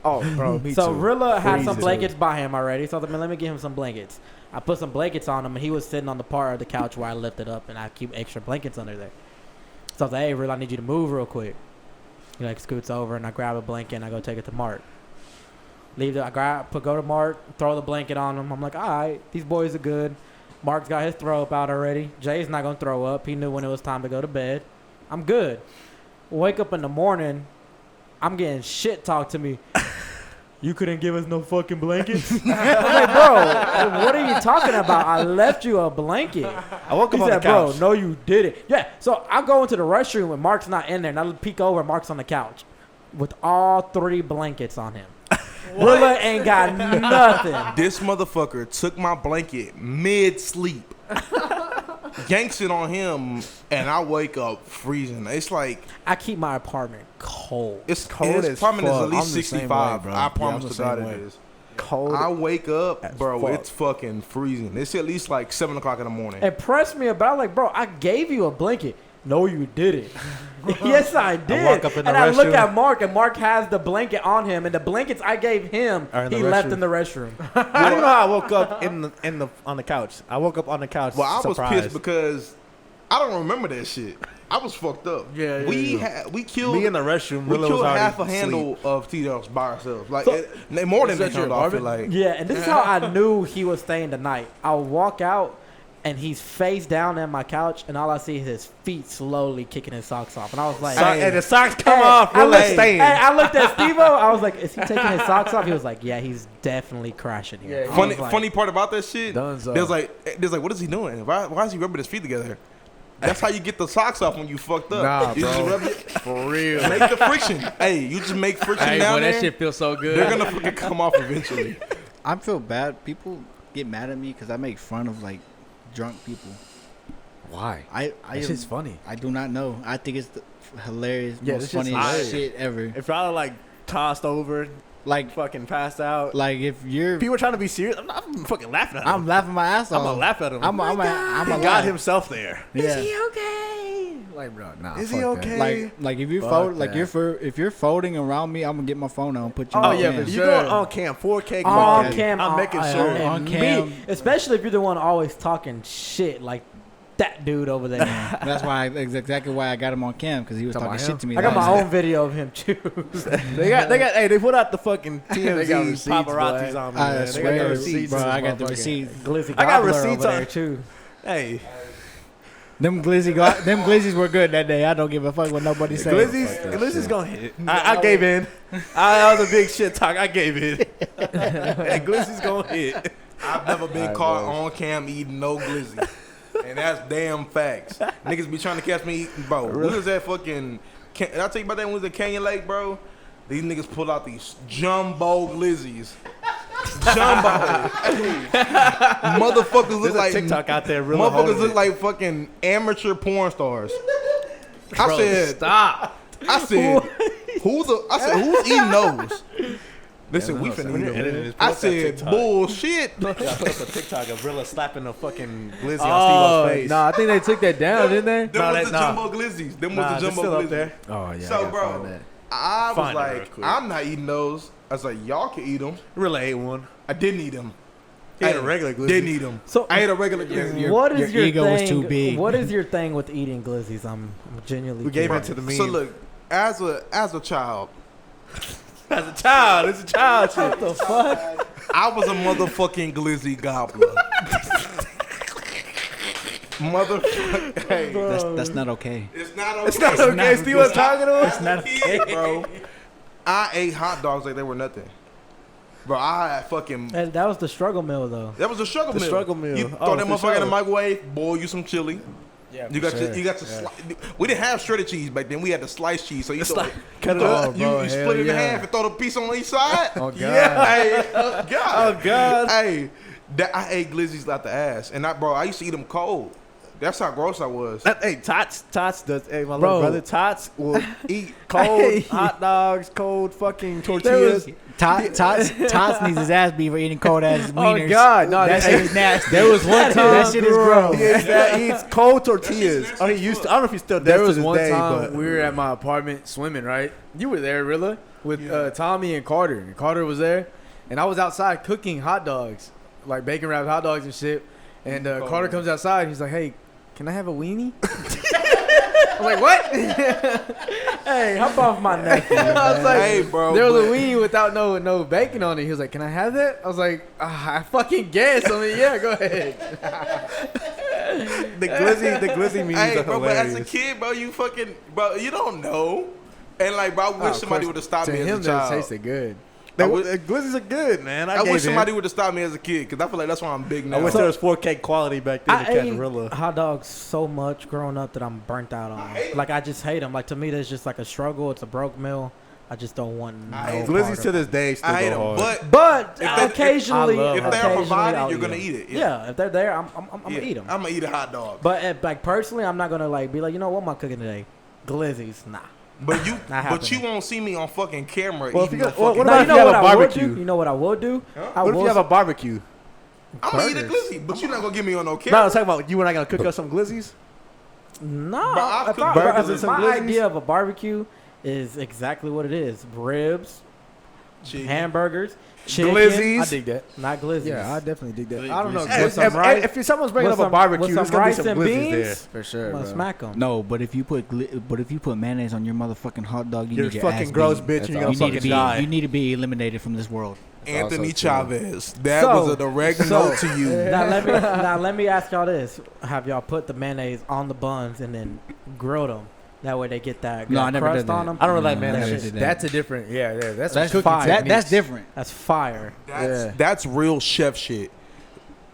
Oh, bro, me So too. Rilla had some Freezing. blankets by him already. So I was like, man, let me get him some blankets. I put some blankets on him, and he was sitting on the part of the couch where I lifted up, and I keep extra blankets under there. So I was like, hey, Rilla, I need you to move real quick. He like scoots over, and I grab a blanket, and I go take it to Mark. Go to Mark, throw the blanket on him. I'm like, all right, these boys are good. Mark's got his throw up out already. Jay's not going to throw up. He knew when it was time to go to bed. I'm good. Wake up in the morning, I'm getting shit talked to me. You couldn't give us no fucking blankets? I'm like, bro, what are you talking about? I left you a blanket. I woke up He on said, the couch. bro, no, you didn't. Yeah, so I go into the restroom and Mark's not in there. And I peek over, Mark's on the couch with all 3 blankets on him. Rilla ain't got nothing. This motherfucker took my blanket mid-sleep, yanks it on him, and I wake up freezing. It's like I keep my apartment cold. it's Cold cold. as His apartment is fuck. at least I'm the same 65. way, bro. I Yeah, promise I'm the to God same it way. is. Cold. I wake up, as bro. fuck. It's fucking freezing. It's at least like 7 o'clock in the morning. It pressed me about, like, bro, I gave you a blanket. No, you didn't. Yes, I did. walk up in the and I look restroom. at Mark, and Mark has the blanket on him, and the blankets I gave him, Are in the he left restroom. in the restroom. I don't know how I woke up on the couch. I woke up on the couch. Well, I was surprised. pissed because I don't remember that shit. I was fucked up. Yeah, we killed Me in the restroom. we Rilla killed was already half a asleep. handle of Tito's by ourselves. Like So- more than Is that that your turned off. I feel apartment? like Yeah, and this is how I knew he was staying the night. I'll walk out, and he's face down in my couch, and all I see is his feet slowly kicking his socks off. And I was like, And the socks come Hey, off. I Rilla looked, staying. I looked at Steve-O. I was like, is he taking his socks off? He was like, yeah, he's definitely crashing here. I was like, funny part about that shit. Dunzo. There's like, what is he doing? Why is he rubbing his feet together? That's how you get the socks off when you fucked up. Nah, You just bro. rub it, For real. make the friction. Hey, you just make friction Hey, down boy, there. that shit feels so good. They're gonna fucking come off eventually. I feel bad. People get mad at me because I make fun of like drunk people. Why? I That shit's funny. I do not know. I think it's the hilarious, Yeah, most this shit's funniest hilarious. shit ever. If y'all like tossed over, Like, fucking passed out, if you're, people trying to be serious, I'm fucking laughing at him. I'm laughing my ass off. I'm gonna laugh at him. I'm he a got himself there. Yeah. okay? Like, bro, nah. Is fuck he that. okay? Like if you Fuck fold, like that. if you're folding around me, I'm gonna get my phone out and put you. Oh, in yeah, the for cam. You sure. go on cam, 4K. on Yeah. cam. I'm making sure. On me, cam. especially if you're the one always talking shit like that dude over there. That's that's exactly why I got him on cam because he was Talking talking about shit him? to me. I got that my was- own video of him too. They put out the fucking They TMZ got receipts, paparazzis boy. on me. I man. They swear, got the receipts. bro. I got the motherfucker. receipt. Glizzy I got Gobbler receipts over on- there too. Hey, Them glizzies were good that day. I don't give a fuck what nobody says. Glizzy's gonna hit. I gave in. That was a big shit talk. I gave in. Hey, Glizzy's gonna hit. I've never been caught on cam eating no glizzy. And that's damn facts. Niggas be trying to catch me eating, bro. We was at fucking, did I tell you about that when we was at Canyon Lake, bro? These niggas pulled out these jumbo glizzies. Jumbo. Motherfuckers look There's a like TikTok out there. Really motherfuckers look like fucking amateur porn stars. I said, stop. I said, who's eating those? Listen, we finna eat Editing them. this, I put up that said, TikTok. bullshit. Yeah, I put up a TikTok of Rilla slapping a fucking glizzy Oh, on Steve-O's face. no, I think they took that down, didn't they? Them was the nah. jumbo glizzies. Them Nah, was the it's jumbo still glizzies. up there. Oh, yeah. I So, gotta find bro, that. I was Find it real like, quick. I'm not eating those. I was like, y'all can eat them. Rilla ate one. I didn't eat them. He ate a regular glizzy. Didn't eat them. So I ate a regular glizzy. what is your your ego thing? was too big. What is your thing with eating glizzies? I'm genuinely. We gave curious. in to the meme. So look, as a child, As a child, it's a child shit. What the fuck? I was a motherfucking glizzy gobbler. Motherfucker. Hey, That's not okay. it's not okay. It's not okay. Steve was talking to us. It's not okay, bro. I ate hot dogs like they were nothing. Bro, I had fucking. And that was the struggle meal, though. That was a struggle The meal. struggle meal. You Oh, throw that for motherfucker in the sure. microwave, boil you some chili. Yeah, You got your, we didn't have shredded cheese back then. We had the sliced cheese. So you throw it, cut it you, up. bro, you hell split it in yeah. half and throw the piece on each side. Oh, God. Yeah. Hey, oh God. Oh, God. Hey, I ate glizzies out the ass, and I used to eat them cold. That's how gross I was. Hey, Tots does. Hey, my Bro. little brother, Tots will eat cold hot dogs, cold fucking tortillas. Tots needs his ass beat for eating cold ass wieners. Oh, God. No, that shit is nasty. There was one time. That shit is gross. He eats cold tortillas. Oh, he used to. I don't know if he still does. There to was this one day, time but we were at my apartment swimming, right? You were there, Rilla, with Tommy and Carter. And Carter was there, and I was outside cooking hot dogs, like bacon wrapped hot dogs and shit. And Carter comes outside. And he's like, "Hey, can I have a weenie?" I'm like, "What?" Hey, hop off my nephew. I was like, Hey, bro, there was but- a weenie without no bacon on it. He was like, "Can I have that?" I was like, "I fucking guess." I mean, yeah, go ahead. the glizzy memes Hey, are bro, but hilarious. as a kid, bro, you don't know. And like, bro, I wish somebody would have stopped To me him, as a that child. tasted good. Glizzies are good, man. I gave wish in. somebody would have stopped me as a kid, because I feel like that's why I'm big now. I wish there was 4K quality back then to I catch ate Rilla. hot dogs so much growing up that I'm burnt out on them. Like, I just hate them. Like, to me, that's just like a struggle. It's a broke meal. I just don't want no hate part Glizzies of to it. this day still I hate go them, hard. but But If they- occasionally, if they're occasionally provided, I'll you're eat gonna them. eat it. Yeah, if they're there, I'm gonna eat them. I'm gonna eat a hot dog. But like personally, I'm not gonna like be like, you know what am I cooking today? Glizzies, nah. But you, Not but you happening. wont see me on fucking camera Well, if eating you no got- what fucking. about Now, if you you know have what a I would barbecue? do? You know what I would do? I What if you will have a barbecue? I'm gonna eat a burgers. glizzy, but you're not gonna get me on no No, camera. I'm talking about you and I gonna cook us some glizzies. No, But I'll if cook I- burgers if and some my glizzies. idea of a barbecue is exactly what it is: ribs, Chicken. hamburgers, chicken. Glizzies. I dig that. Not glizzies. Yeah, I definitely dig that. I don't know. Hey, With some rice, if someone's bringing with up a some- barbecue, with there's some gonna be rice some and glizzies there. beans, For sure, I'm gonna bro. smack them. No, but if you put mayonnaise on your motherfucking hot dog, you You're need your fucking ass gross, beat. bitch, and you're That's gonna You need to fucking be die. you need to be eliminated from this world. Anthony also true. Chavez. That So- was a direct so- note to you. Now let me ask y'all this: have y'all put the mayonnaise on the buns and then grilled them? That way they get that, No, that I never crust did on that. them. I don't really like No, I mayonnaise. never did that. That's a different. Yeah, that's That's cooking fire. techniques. That's different. That's fire. Yeah. That's real chef shit.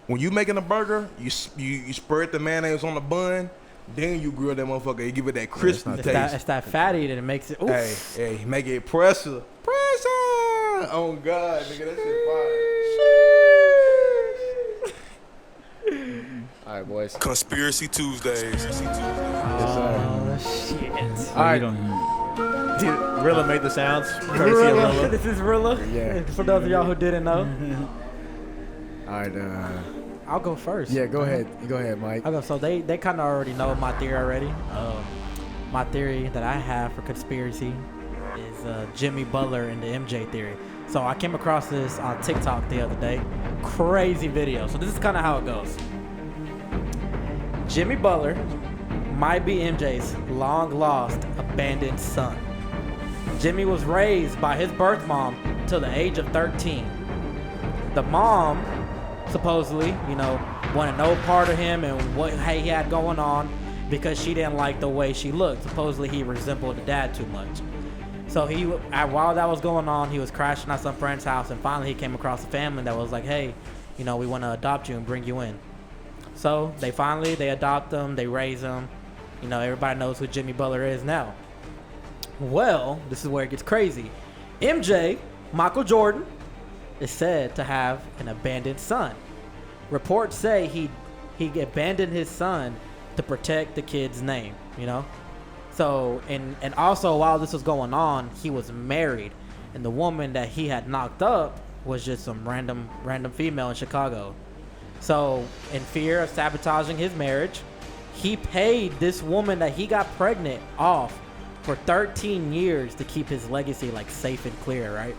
When you making a burger, you spread the mayonnaise on the bun, then you grill that motherfucker. You give it that crispy It's taste. that fatty that it makes it. Oof. Hey, make it pressure. Oh God, nigga, that shit All right, boys. fire. Conspiracy Tuesdays. Oh shit! Oh, right. you don't. Rilla made the sounds. Courtesy of Rilla. This is Rilla. Yeah. For those of y'all who didn't know, All right. I'll go first. Yeah, go ahead. Go ahead, Mike. I'll go. So they kind of already know my theory already. My theory that I have for conspiracy is Jimmy Butler and the MJ theory. So I came across this on TikTok the other day. Crazy video. So this is kind of how it goes. Jimmy Butler might be MJ's long lost, abandoned son. Jimmy was raised by his birth mom till the age of 13. The mom supposedly, wanted no part of him and what he had going on because she didn't like the way she looked. Supposedly he resembled the dad too much. So while that was going on, he was crashing at some friend's house, and finally he came across a family that was like, hey, we want to adopt you and bring you in. So they adopt him, they raise him. Everybody knows who Jimmy Butler is now. Well, this is where it gets crazy. MJ, Michael Jordan, is said to have an abandoned son. Reports say he abandoned his son to protect the kid's name, So, and also while this was going on, he was married, and the woman that he had knocked up was just some random female in Chicago. So, in fear of sabotaging his marriage, he paid this woman that he got pregnant off for 13 years to keep his legacy safe and clear, right?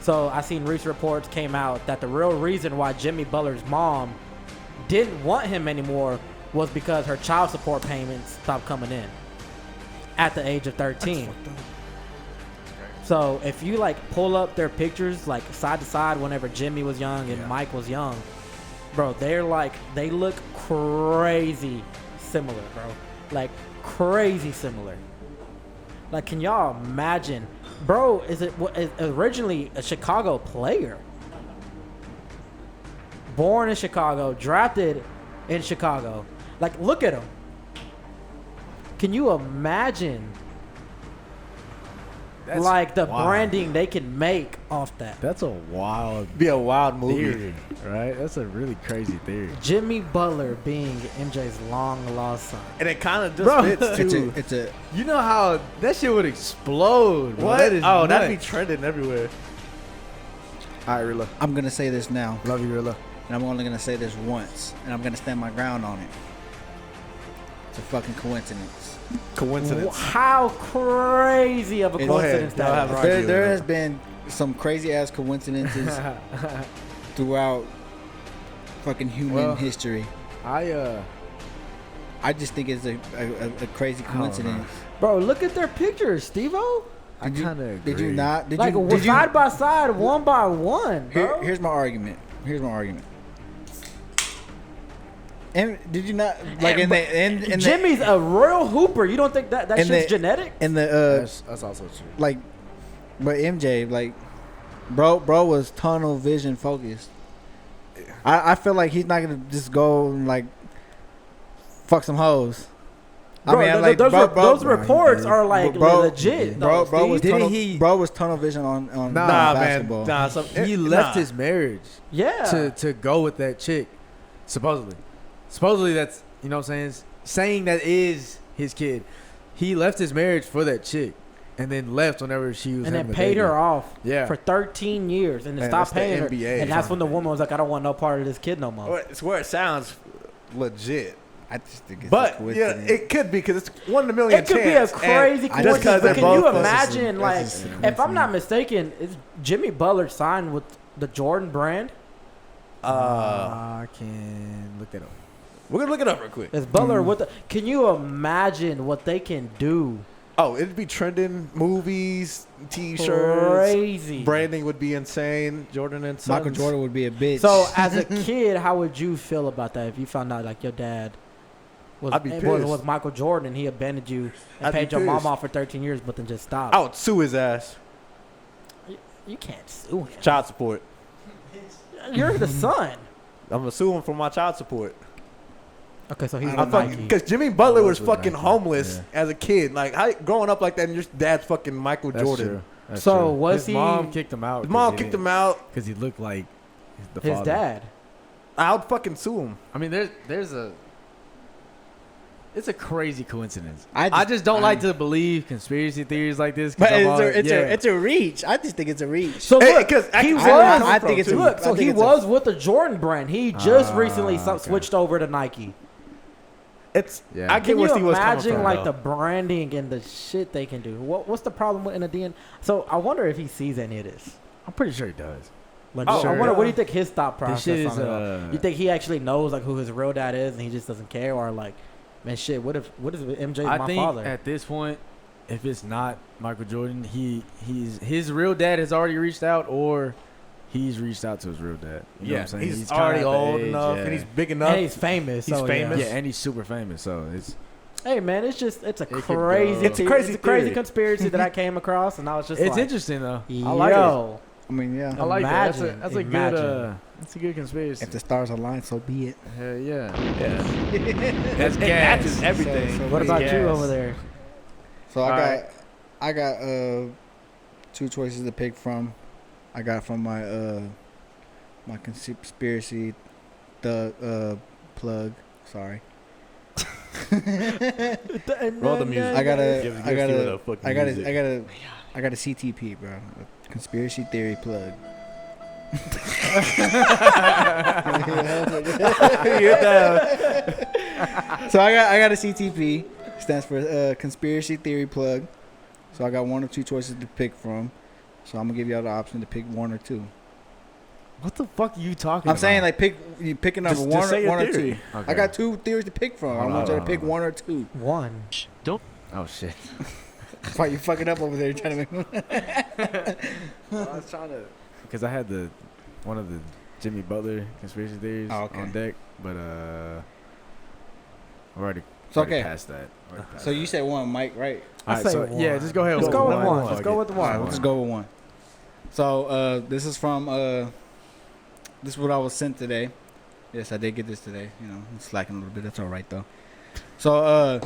So I seen recent reports came out that the real reason why Jimmy Butler's mom didn't want him anymore was because her child support payments stopped coming in at the age of 13. So if you pull up their pictures side to side whenever Jimmy was young and Mike was young, bro, they look crazy similar, bro. Like crazy similar. Like, can y'all imagine, bro? Is originally a Chicago player, born in Chicago, drafted in Chicago. Like, look at him. Can you imagine? That's like the wild. branding they can make off that. That's a wild Be a wild movie. theory, right? That's a really crazy theory. Jimmy Butler being MJ's long lost son. And it kind of just Bro. fits too. It's a You know how that shit would explode? Bro. What? That is Oh, that'd be nuts. trending everywhere. All right, Rilla. I'm gonna say this now, Love you, Rilla. and I'm only gonna say this once, and I'm gonna stand my ground on it. It's a fucking coincidence. Coincidence. How crazy of a Go coincidence ahead. Y'all that have is. right. There has been some crazy ass coincidences throughout fucking human history. I I just think it's a crazy I don't know. coincidence. Bro, look at their pictures, Steve-O. I Did you- kind of Did you not? Did Like, you? Did you? side by side, one by one, bro. Here's my argument. And did you not like in the Jimmy's a royal hooper. You don't think that in shit's the- genetic? in the That's also true. like, but MJ like, bro was tunnel vision focused. I feel like he's not gonna just go and like fuck some hoes. Bro, those reports are like Bro- legit. Bro though, was Steve. tunnel vision on Nah, basketball. man. Nah, He left his marriage Yeah. to go with that chick, supposedly that's, you know what I'm saying that is his kid. He left his marriage for that chick and then left whenever she was and having then a paid baby. her off Yeah. for 13 years and then Man, stopped that's the paying her. NBA. And that's when the woman was like, I don't want no part of this kid no more. It's where it sounds legit. I just think it's a But yeah, coincidence. it could be because it's 1 in a million. It could chance, be a crazy and just 'cause coincidence. they're But can you both- imagine, like, that's just a if I'm coincidence. not mistaken, is Jimmy Butler signed with the Jordan brand? I can look that up. We're gonna look it up real quick. Is Butler with the? Can you imagine what they can do? Oh, it'd be trending movies, T-shirts, Crazy. branding would be insane. Jordan and Sons. Michael Jordan would be a bitch. So as a kid, how would you feel about that if you found out like your dad I'd be was pissed. Michael Jordan and he abandoned you and I'd be paid your mom pissed. off for 13 years, but then just stopped? I would sue his ass. You can't sue him. Child support. You're the son. I'm gonna sue him for my child support. Okay, so he's I with don't know. Nike. Because Jimmy Butler was with fucking Nike, homeless yeah. as a kid. Like, how, growing up like that, and your dad's fucking Michael That's Jordan. true. That's So true. was his he- mom kicked him out? His mom kicked him out. because he looked like the His father. dad. I would fucking sue him. I mean, it's a crazy coincidence. I I just don't like to believe conspiracy theories like this. 'Cause But I'm always- it's a reach. I just think it's a reach. So Hey, look, 'cause I he can was. see where it comes I from, think it's too. a- Look, so I think he it's a- was with the Jordan brand. He just recently okay. switched over to Nike. It's Yeah. I get Can where you Steve was coming imagine from. like though. the branding and the shit they can do? What's the problem with in the DN? So I wonder if he sees any of this. I'm pretty sure he does. Like, Oh, I sure. wonder what do you think his thought This process shit is. on it all? You think he actually knows like who his real dad is and he just doesn't care, or like, man, shit, what if MJ is I my think father? at this point, if it's not Michael Jordan, he's his real dad has already reached out, or he's reached out to his real dad. You know what I'm saying? he's kinda already at the old age, enough yeah. and he's big enough. And he's famous. He's so, famous. Yeah, and he's super famous, so it's Hey man, it's a could crazy, go. It's a crazy theory. conspiracy that I came across, and I was just it's like, interesting though. yo, I like it. I mean, yeah. I like that. Imagine, That's a imagine. good that's a good conspiracy. If the stars align, so be it. Hell yeah. Yeah. That's It gas. matches everything. So What about Yes. you over there? So Alright. I got two choices to pick from. I got from my my conspiracy plug. Sorry. Roll the music. I gotta Give I Steve gotta the fucking I gotta music. I got a CTP, bro. A conspiracy theory plug. So I got a CTP. Stands for conspiracy theory plug. So I got one or two choices to pick from. So I'm gonna give y'all the option to pick one or two. What the fuck are you talking I'm about? saying like you pick a number Just say your one or theory. two. Okay. I got two theories to pick from. I Hold want on, you to pick hold on. one or two. One. Oh shit. Why you fucking up over there trying to make? I was trying to because I had one of the Jimmy Butler conspiracy theories on deck, but I've already past that. So you said one, Mike, right? I say one. Yeah, just go ahead. Let's go with one. Let's go with All one. right, let's go with one. So this is from this is what I was sent today. Yes, I did get this today. You know, I'm slacking a little bit. That's all right though. So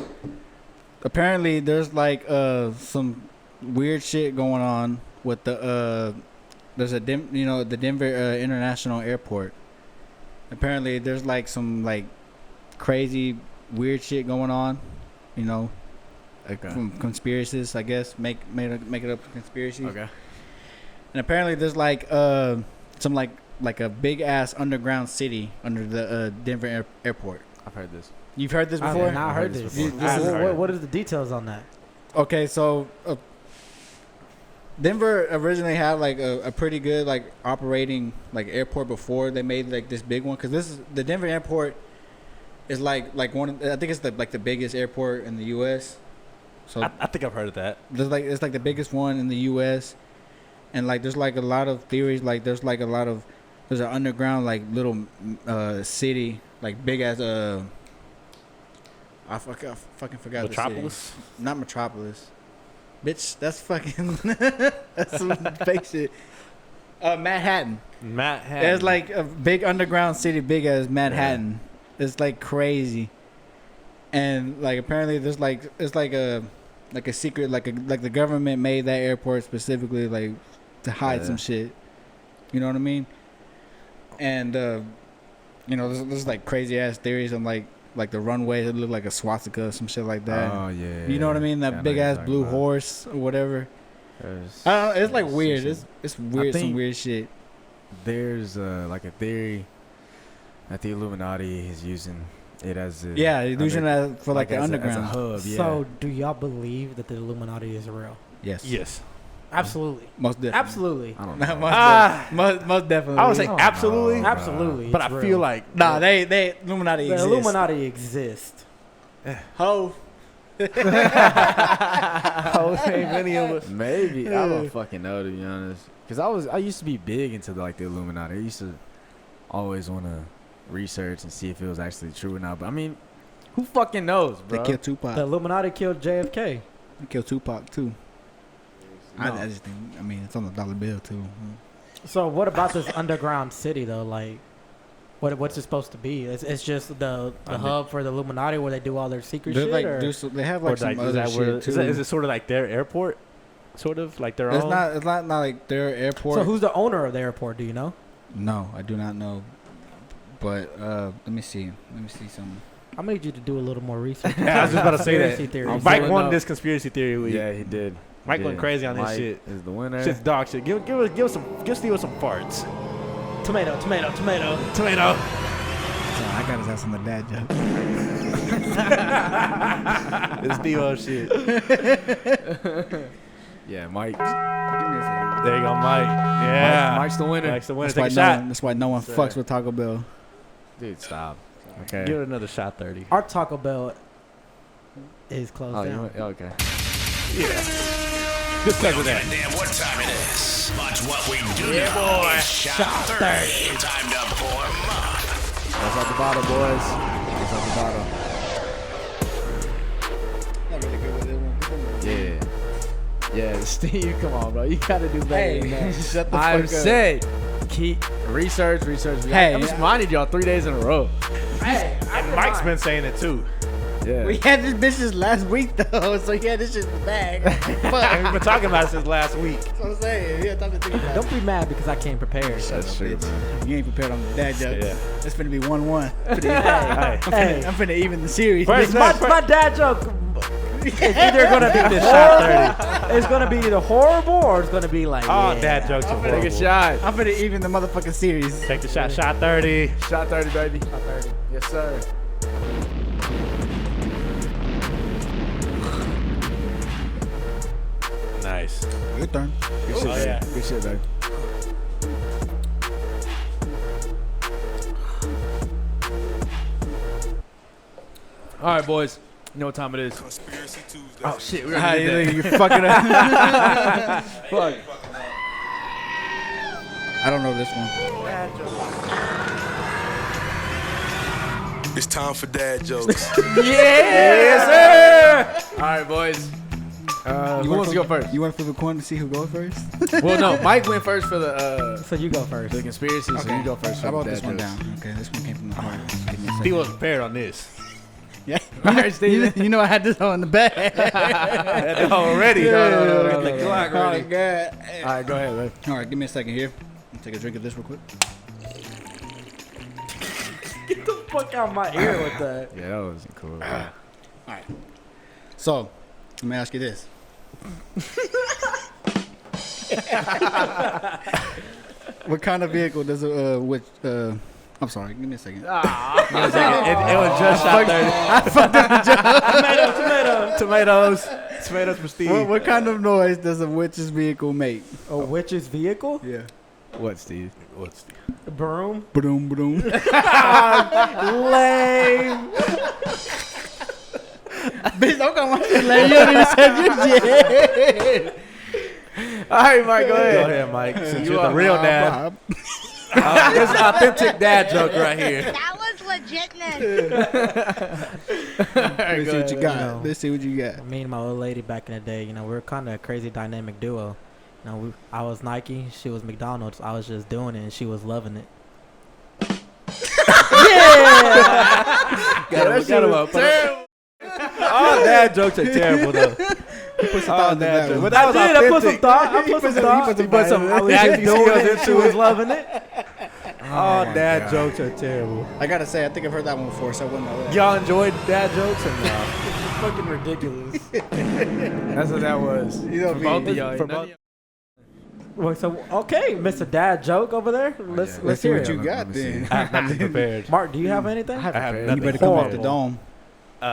apparently there's like some weird shit going on with the there's the Denver International Airport. Apparently there's like some like crazy weird shit going on, you know, from conspiracies, I guess. Make it up conspiracies. Okay. And apparently there's like some like a big ass underground city under the Denver airport. I've heard this. You've heard this before? I've not heard this. What are the details on that? Okay, so Denver originally had like a pretty good like operating like airport before they made like this big one, because the Denver airport is like one of, I think it's the biggest airport in the U.S. So I think I've heard of that. It's like the biggest one in the U.S. and like there's like a lot of theories, like there's an underground like little city, like big as I fucking forgot Metropolis? the city. Not Metropolis. Bitch, that's fucking that's some fake shit. Manhattan. It's like a big underground city, big as Manhattan. Yeah. It's like crazy. And like apparently there's like it's like a secret, like the government made that airport specifically like to hide some shit. You know what I mean? And you know, there's like crazy ass theories on like the runway that look like a swastika or some shit like that. Oh yeah. You know what I mean? That big ass blue horse or whatever. I don't know. It's like weird. It's weird. Some weird shit. There's like a theory that the Illuminati is using it as using that for like an underground as a hub. Yeah. So do y'all believe that the Illuminati is real? Yes. Absolutely. Most definitely. Absolutely. I don't know. Most definitely. I would say absolutely. No, absolutely. But I real. feel like they Illuminati the exist. Illuminati exist. Ho. Maybe. I don't fucking know, to be honest. Because I used to be big into like the Illuminati. I used to always want to research and see if it was actually true or not. But I mean, who fucking knows, bro? They killed Tupac. The Illuminati killed JFK. They killed Tupac too. No. I just think, I mean, it's on the dollar bill too. So what about this underground city though? Like, what's it supposed to be? It's just the hub for the Illuminati where they do all their secret shit. Like, or? they have like some other shit too. Is it sort of like their airport? Sort of like their own? It's not like their airport. So who's the owner of the airport? Do you know? No, I do not know. But let me see something. I'm gonna need you to do a little more research. Yeah, I was just about to say Conspiracy that. theories. Mike won this conspiracy theory week. Yeah, he did. Mike went crazy on this shit. Is the winner. Shit's dog shit. Give Steve some farts. Tomato. So I got his ass on the dad joke. It's Steve shit. Yeah, Mike. Give me a second. There you go, Mike. Yeah. Mike's the winner. Take a shot. That's why no one fucks with Taco Bell. Dude, stop. Okay. Give it another shot, 30. Our Taco Bell is closed down. Okay. Yeah. Just because of that. Damn what time it is. But what we do Yeah, know boy. is shot 30. Time to pour 'em up. That's at the bottom, boys. That's at the bottom. Not really good with this one. Yeah, Steve, come on, bro. You gotta do better than that. Shut the I'm fuck up. saying, keep research. Hey, I just reminded y'all 3 days in a row. Hey, And Mike's been saying it too. Yeah. We had this bitches last week though, so he had this shit in the bag. And Fuck. we've been talking about it since last week. That's what I'm saying. Yeah, time to think about Don't be mad because I came prepared. That's true, man. You ain't prepared on the dad joke. Yeah. It's finna be 1-1. Hey. I'm finna even the series. First- My dad joke is either gonna be this shot 30. it's gonna be either horrible or it's gonna be like Oh, dad jokes are Take horrible. a shot. I'm finna even the motherfucking series. Take the shot. Shot 30. Shot 30, baby. Shot 30. Yes, sir. Nice. Your turn. Good shit, Oh, baby. yeah. Good shit, baby. All right, boys. You know what time it is. Conspiracy Tuesday. Oh, shit. We Ah, already did you fucking up. that. Fuck. I don't know this one. It's time for dad jokes. Yes, sir. All right, boys. Who wants to go first? You want to flip a coin to see who goes first? Well, no, Mike went first for the So you go first. the conspiracy. So you go first. How for about the this dad one jokes. down? Okay, this one came from the heart. Give me a He second. was prepared on this. Yeah. All right, Steven. You know I had this on the bag. Already. No. Oh, God. All right, go ahead, man. All right, give me a second here. I'll take a drink of this real quick. Get the fuck out of my ear with that. Yeah, that wasn't cool. All right. So, let me ask you this. What kind of vehicle does I'm sorry, give me a second. It was just shot 30. Tomatoes for Steve. What kind of noise does a witch's vehicle make? A witch's vehicle? Yeah. What, Steve? What's Steve? A broom? Boom, boom. Lame. Bitch, don't come on shit like you don't even say this yet. All right, Mike, go Go ahead. ahead, Mike. Since You you're the are real my dad. Bob. This is authentic dad joke right here. That was legitness. Let's see what you got. No. Let's see what you got. Me and my old lady back in the day, we were kind of a crazy dynamic duo. I was Nike, she was McDonald's. I was just doing it, and she was loving it. Got him up. All dad jokes are terrible, though. Put some thought into that one. But that was I put some authentic. thought. I put some thought. put some I was acting just doing skills it, and she into was it. loving it. All dad jokes are terrible. I gotta say, I think I've heard that one before, so I wouldn't know that. Y'all enjoyed dad jokes or no? Fucking ridiculous. That's what that was. You know For me. both of y'all. For None both- of y'all- Well, so okay, Mr. Dad joke over there. Let's Let's see hear what it. you got Let me see. then. I have nothing prepared. Mark, do you have anything? I have prepared. nothing You better come off the horrible. dome. I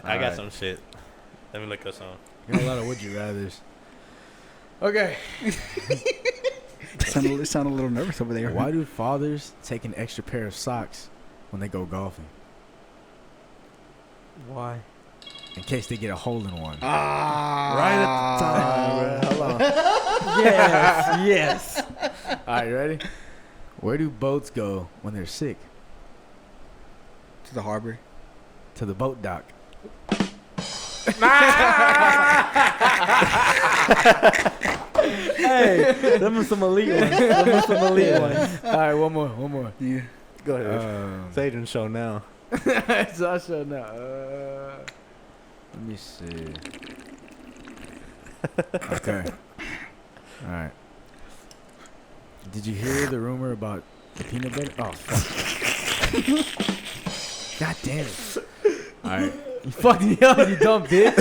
got Alright. some shit. Let me look up some. You got a lot of would you rather's. Okay. Sound a little nervous over there. Why do fathers take an extra pair of socks when they go golfing? Why? In case they get a hole in one. Right at the time, bro. Hold on. Yes. All right, you ready? Where do boats go when they're sick? To the harbor. To the boat dock. Hey, them are some elite ones. Them are some elite ones. All right, one more. Yeah. Go ahead. It's Adrian's show now. It's our show now. Let me see. Okay. All right. Did you hear the rumor about the peanut butter? Oh, fuck. God damn it. All right. You fucked me up, you dumb bitch.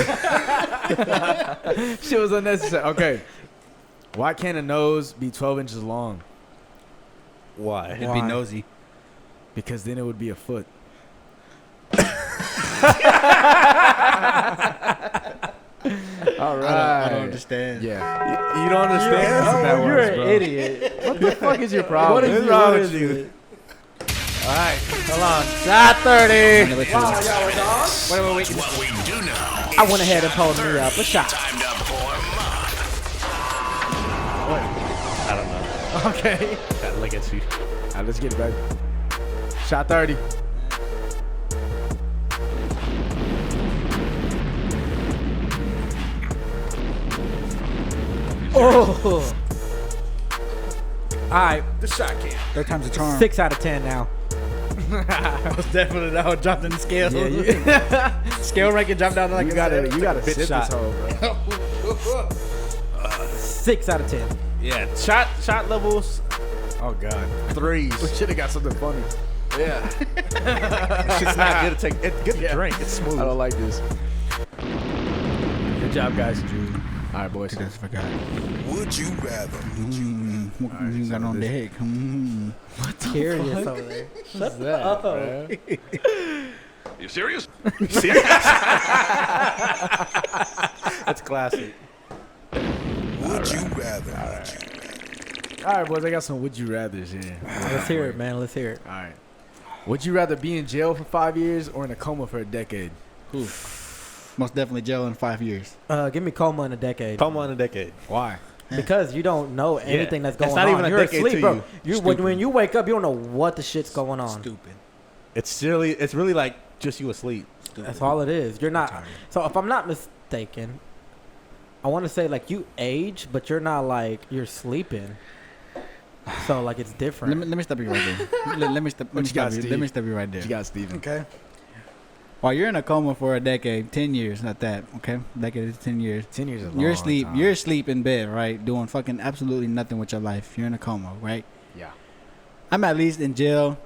Shit was unnecessary. Okay. Why can't a nose be 12 inches long? Why? It'd be nosy. Because then it would be a foot. All right. I don't understand. Yeah. You don't understand? That's what that You're was, an bro. idiot. What the fuck is your problem? What is What's you- wrong what with is you? it? All right, hold on. Shot 30. Wait. What we do know. I went ahead and pulled me up a shot. Time to pour mud. I don't know. Okay. Gotta look at you. All right, let's get it back. Shot 30. Oh. All right, The shot can. Third time's a charm. 6 out of 10 now. Most definitely that would drop in the scale. Yeah, Scale ranking dropped down to like you a gotta seven. you gotta Bitch sip shot. this hole, bro. 6 out of 10. Yeah, shot levels Oh god. 3s. We should have got something funny. Yeah. It's not good to take. It's good to drink. It's smooth. I don't like this. Good job, guys. All right, boys. That's forgot. Would you rather? What you got on the heck? Curious over there. What's that, bro? You serious? That's classic. Would you rather? All right, boys. I got some would you rather's here. Let's hear it, man. Let's hear it. All right. Would you rather be in jail for 5 years or in a coma for a decade? Most definitely jail in 5 years. Give me coma in a decade. Coma in a decade. Why? Because you don't know anything that's going It's not on. even a You're decade asleep, to bro. you. When you wake up, you don't know what the shit's going on. Stupid. It's really like just you asleep. That's all it is. You're not. So if I'm not mistaken, I want to say like you age, but you're not like you're sleeping. So like it's different. Let me stop you right there. Let me stop you right there. You got Steven. Okay. While you're in a coma for a decade, 10 years, not that, okay? Decade is 10 years. 10 years is a long You're asleep. time. You're asleep in bed, right? Doing fucking absolutely nothing with your life. You're in a coma, right? Yeah. I'm at least in jail,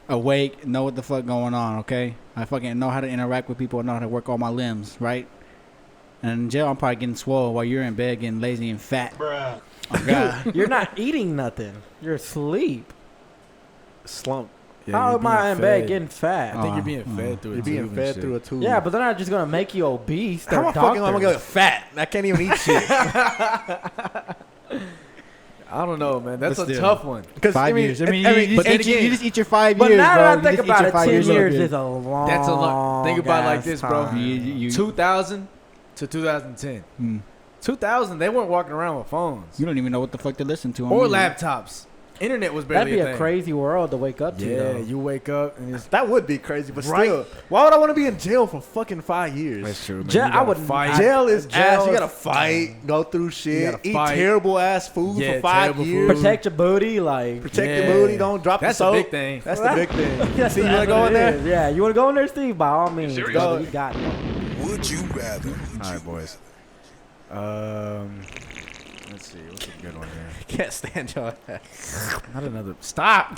awake, know what the fuck going on, okay? I fucking know how to interact with people, know how to work all my limbs, right? And in jail, I'm probably getting swole while you're in bed getting lazy and fat. Bruh. Oh, God. You're not eating nothing. You're asleep. Slump. Yeah, How you're am I being in bed fed. getting fat? I think you're being fed through a You're tube being and fed shit. through a tube. Yeah, but they're not just gonna make you obese. how They're am I gonna doctors. get fat? I can't even eat shit. I don't know, man. That's But a still. tough one. 'Cause, 5 years. I mean, but then you again- just eat your 5 But years, now bro. that I You think just eat about your it, 5 10 years years up is a long. That's a lot. Think about it like ass this, bro. time. You 2000 to 2010. Mm. 2000, they weren't walking around with phones You don't even know what the fuck to listen to. or on music. laptops. Internet was That'd barely be a a thing. crazy world to wake up to. Yeah, though. you wake up and it's That would be crazy, but Right. still, why would I want to be in jail for fucking 5 years? That's true, man. Jail- You gotta I wouldn't- fight. Jail is Jail ass. You is- gotta fight, go through shit, gotta eat fight. terrible ass food Yeah, for 5 terrible years. food. Protect your booty, like. Protect Yeah. your booty. Don't drop That's the a soap. big thing. That's the big thing. Yes, See, you that's wanna go what in it there? is. Yeah, you want to go in there, Steve? By all means, serious? brother, you got it. Would you rather? All right, boys. Let's see. What's a good one here? Can't stand your ass. Not another. Stop.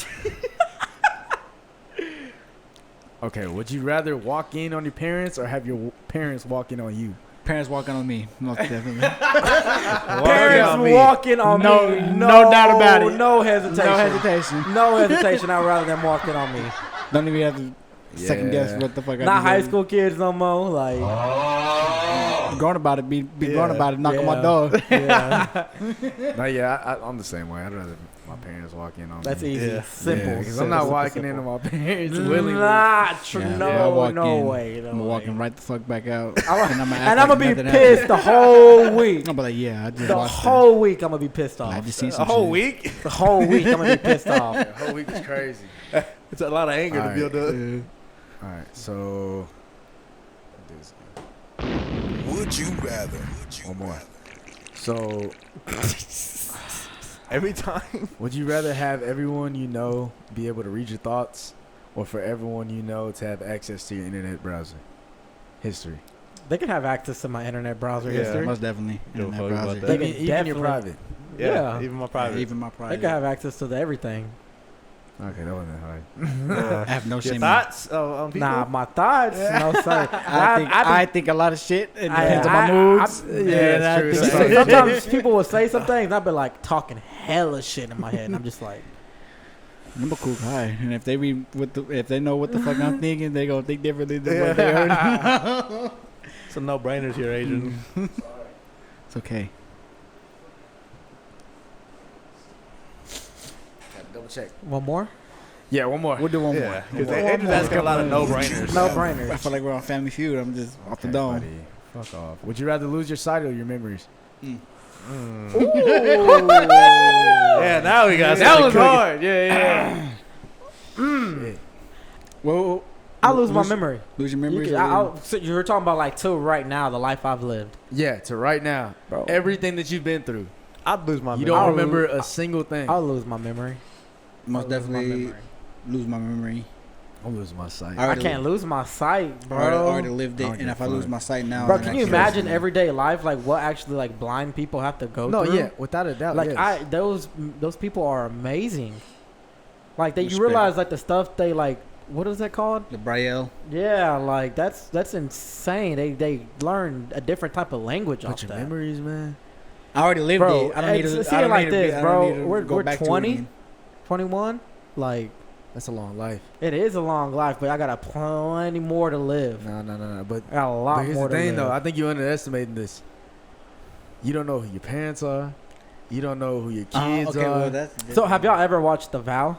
Okay, would you rather walk in on your parents or have your parents walk in on you? Parents walking on me, most definitely. Parents walking on No- me. no doubt about it. No hesitation. No hesitation. No hesitation. I'd rather them walking on me. Don't even have to second guess Yeah. what the fuck. Not high school kids no more. Like, Going about it, be going about it, knock on my Yeah. door. yeah, No, yeah, I'm the same way. I'd rather my parents walk in on that's me. easy. Yeah. Simple. Because I'm not Simple, walking simple. in on my parents willingly. Nah, Yeah, no, I walk no in, way. No I'm way. walking right the fuck back out, I'm and And I'm like gonna be nothing pissed happened. the whole week. I'm like, yeah, I just The watched whole week I'm gonna be pissed that. I off. just seen A some whole shit. week? The whole week I'm gonna be pissed off. The whole week is crazy. It's a lot of anger to Alright. build up. All right, so Would you rather? one more. So, Every time. would you rather have everyone you know be able to read your thoughts, or for everyone you know to have access to your internet browser history? They can have access to my internet browser Yeah, history. Most definitely. Give a Internet fuck about browser. that. They Even, can even your definitely- private. Yeah. Even my private. Even my They private. can have access to everything. Okay, that wasn't hard. I have no Your shame. thoughts on people? Nah, my thoughts. No, sir. I think a lot of shit. It depends on my I- moods. Yeah, that's true. think That's so. right. Sometimes people will say some things, and I've been like talking hella shit in my head, and I'm just like, I'm a cool guy, and if they know what the fuck I'm thinking, they gonna think differently than what they heard. It's a no-brainers here, Adrian. It's okay. Double check. one more? Yeah, one more. We'll do one Yeah, more. because One Adrian's more. asking a lot of no-brainers. No I brainers. feel like we're on Family Feud. I'm just off the Okay, dome. buddy. Fuck off. Would you rather lose your sight or your memories? Yeah, now we got That something was cooking. hard. Yeah. Well, I lose my memory. lose your You, memories. so you were talking about like till right now, the life I've lived. Yeah, to right now. Bro. Everything that you've been through. I'd lose my You memory. don't I'll remember a single thing. I'll lose my memory. Most I'll lose my definitely memory. lose my memory. I'll lose my sight. I I can't lose my sight, I already bro. lived I it, don't and give if I a lose fuck. my sight now, Bro, then can I you can't imagine lose everyday life, like what actually like blind people have to go No, through? yeah, without a doubt. Like yes. those people are amazing. Like you Respect. realize like the stuff they like. What is that called? the Braille. Yeah, like that's insane. They learn a different type of language But off your that. memories, man. I already lived Bro, it. I don't need to see I it don't like need to this, be- I bro. don't need to We're go back to it 20, again. 21. Like That's a long life. it is a long life, but I got plenty more to live. No. But I got a lot But here's more the thing, to live. though. I think you're underestimating this. You don't know who your parents are. You don't know who your kids okay, are. well that's So have y'all ever watched The Vow?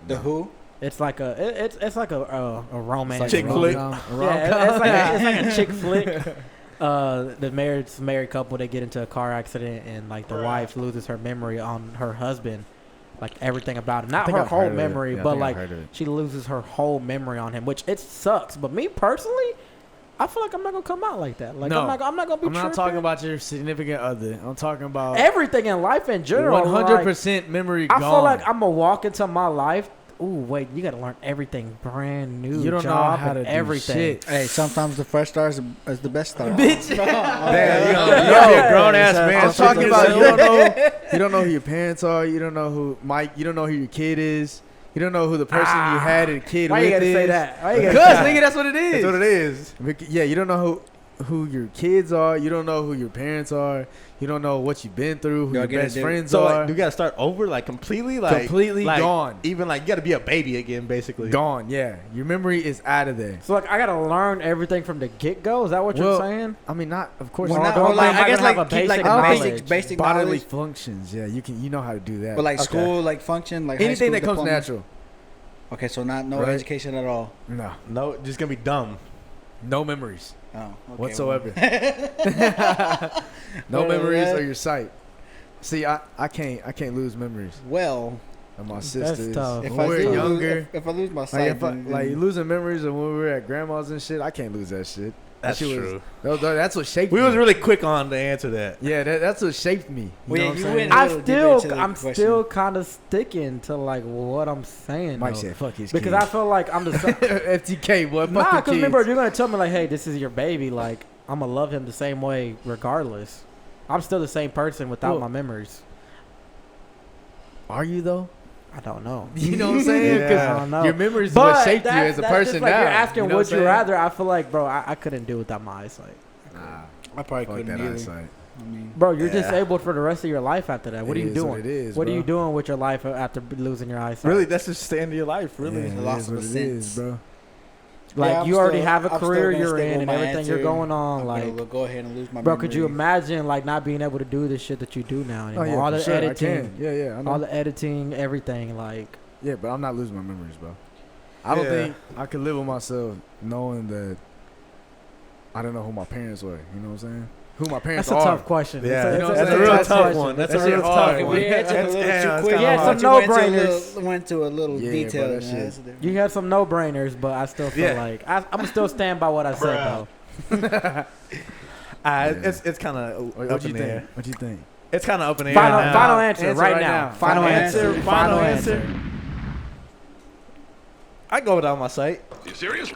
the who? It's like it's like a romance. Chick rom- flick. A Yeah, it's like a chick flick. the married couple, they get into a car accident and like the wife loses her memory on her husband, like everything about him, not her whole memory, but like she loses her whole memory on him, which it sucks. But me personally, I feel like I'm not gonna come out like that. Like I'm not gonna be. I'm not talking about your significant other. I'm talking about everything in life in general. 100% memory gone. I feel like I'm gonna walk into my life. Ooh, wait, you gotta learn everything brand new. You don't know how to everything. do shit. Hey, sometimes the first star is the best star. Bitch. Damn, you be a grown ass man. I'm talking about you don't know who your parents are. You don't know who You don't know who your kid is. You don't know who the person you had a kid Why with you gotta is. say that? Because nigga, that's what it is. That's what it is. Yeah, you don't know who your kids are. You don't know who your parents are. You don't know what you've been through. Who your best friends so are. like, you gotta start over, like completely gone. Even like you gotta be a baby again, basically. Gone. Yeah, your memory is out of there. So like I gotta learn everything from the get go. Is that what you're saying? I mean, not of course. Well, not, I guess like keep, like basic bodily knowledge. functions. Yeah, you know how to do that. But like school, like function, like anything high that school comes diploma. natural. Okay, so no education at all. No, just gonna be dumb. No memories whatsoever. No memories or your sight. See, I can't lose memories. Well, and my sisters. Tough. If When I we were younger, if I lose my sight, like losing memories of when we were at grandma's and shit, I can't lose that shit. That's true. That's what shaped me. We was really quick on to answer that. Yeah, that's what shaped me. You know what I'm saying? I'm still kind of sticking to like what I'm saying. Mike said, "Fuck his because kids." I feel like I'm the FTK boy. Nah, because remember you're gonna tell me like, hey, this is your baby. Like I'm gonna love him the same way regardless. I'm still the same person without my memories. Are you though? I don't know. You know what I'm saying? I don't know. Your memories is what shaped you as a person just like now. You're asking, you know would you rather? I feel like, bro, I couldn't do without my eyesight. Nah, I probably couldn't that either. eyesight. I mean, bro, you're disabled for the rest of your life after that. What are you doing? What it is, what are you doing with your life after losing your eyesight? Really, that's just the end of your life. Really, the loss of a sense, bro. Like you already have a career you're in and everything you're going on. I'm like, go ahead and lose my. Bro, memory. could you imagine like not being able to do the shit that you do now anymore? Oh, yeah, all the sure, editing, I know. all the editing, everything. Like, yeah, but I'm not losing my memories, bro. I don't think I could live with myself knowing that I don't know who my parents were. You know what I'm saying? Who my parents are. That's a tough question. Yeah, that's a real tough one. That's a real tough one. We had some no-brainers. Went to a little detail. You had some no-brainers, but I still feel like I'm gonna still stand by what I said though. It's kind of What you think? What you think? It's kind of up in the air. Final answer right now. Final answer. Final answer. I go without my sight. You serious?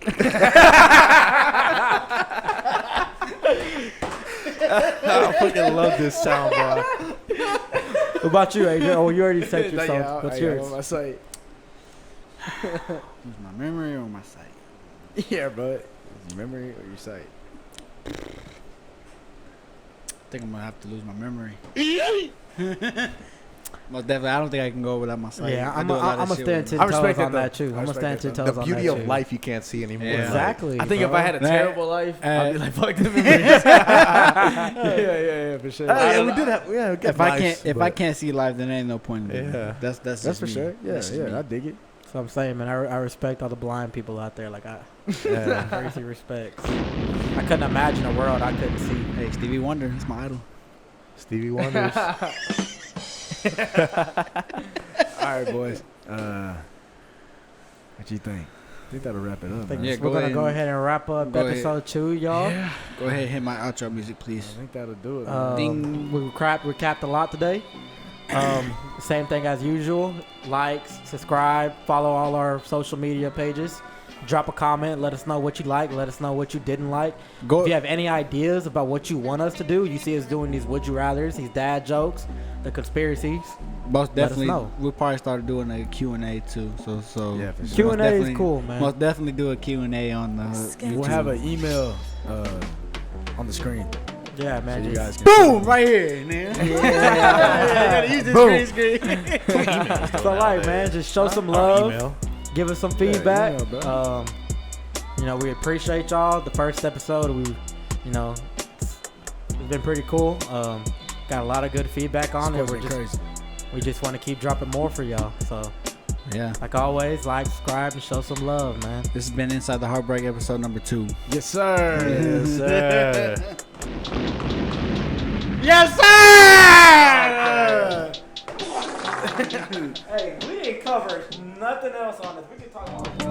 I fucking love this sound, bro. What about you, AJ? Oh, you already said yourself. What's yours? My sight. My memory or my sight? Yeah, bro. Your memory or your sight? I think I'm gonna have to lose my memory. Most definitely, I don't think I can go without my sight. Yeah, I'm gonna stand 10 toes on that too. I'm gonna stand 10 toes on that. The beauty of life you can't see anymore. Yeah. Exactly. I think if I had a terrible life, I'd be like, fuck the memories. yeah, for sure. We did have, If I can't see life, then there ain't no point in it. Yeah. That's for me. sure. Yeah, I dig it. So I'm saying, man, I respect all the blind people out there. Like crazy respect. I couldn't imagine a world I couldn't see. Hey, Stevie Wonder, he's my idol. Stevie Wonders. All right, boys. What you think? I think that'll wrap it up. Man. We're going to go ahead and wrap up episode 2, y'all. Yeah. Go ahead and hit my outro music, please. I think that'll do it. Ding. We capped a lot today. Same thing as usual. Like, subscribe, follow all our social media pages. Drop a comment. Let us know what you like. Let us know what you didn't like. If you have any ideas about what you want us to do, you see us doing these would you rathers, these dad jokes, the conspiracies. Most definitely, we'll probably start doing a Q&A too. So yeah, for sure. Q&A is cool, man. Most definitely do a Q&A on the YouTube. We'll have an email on the screen. Yeah, man. So you guys can boom, right here, man. Gotta use this green screen. So like, man, just show some love. Give us some feedback. We appreciate y'all. The first episode, it's been pretty cool. Got a lot of good feedback on it. We just want to keep dropping more for y'all. So, yeah, like always, like, subscribe, and show some love, man. This has been Inside the Heartbreak episode number 2. Yes, sir. Yes, sir. Yes, sir! Hey, we ain't covered nothing else on this. We can talk about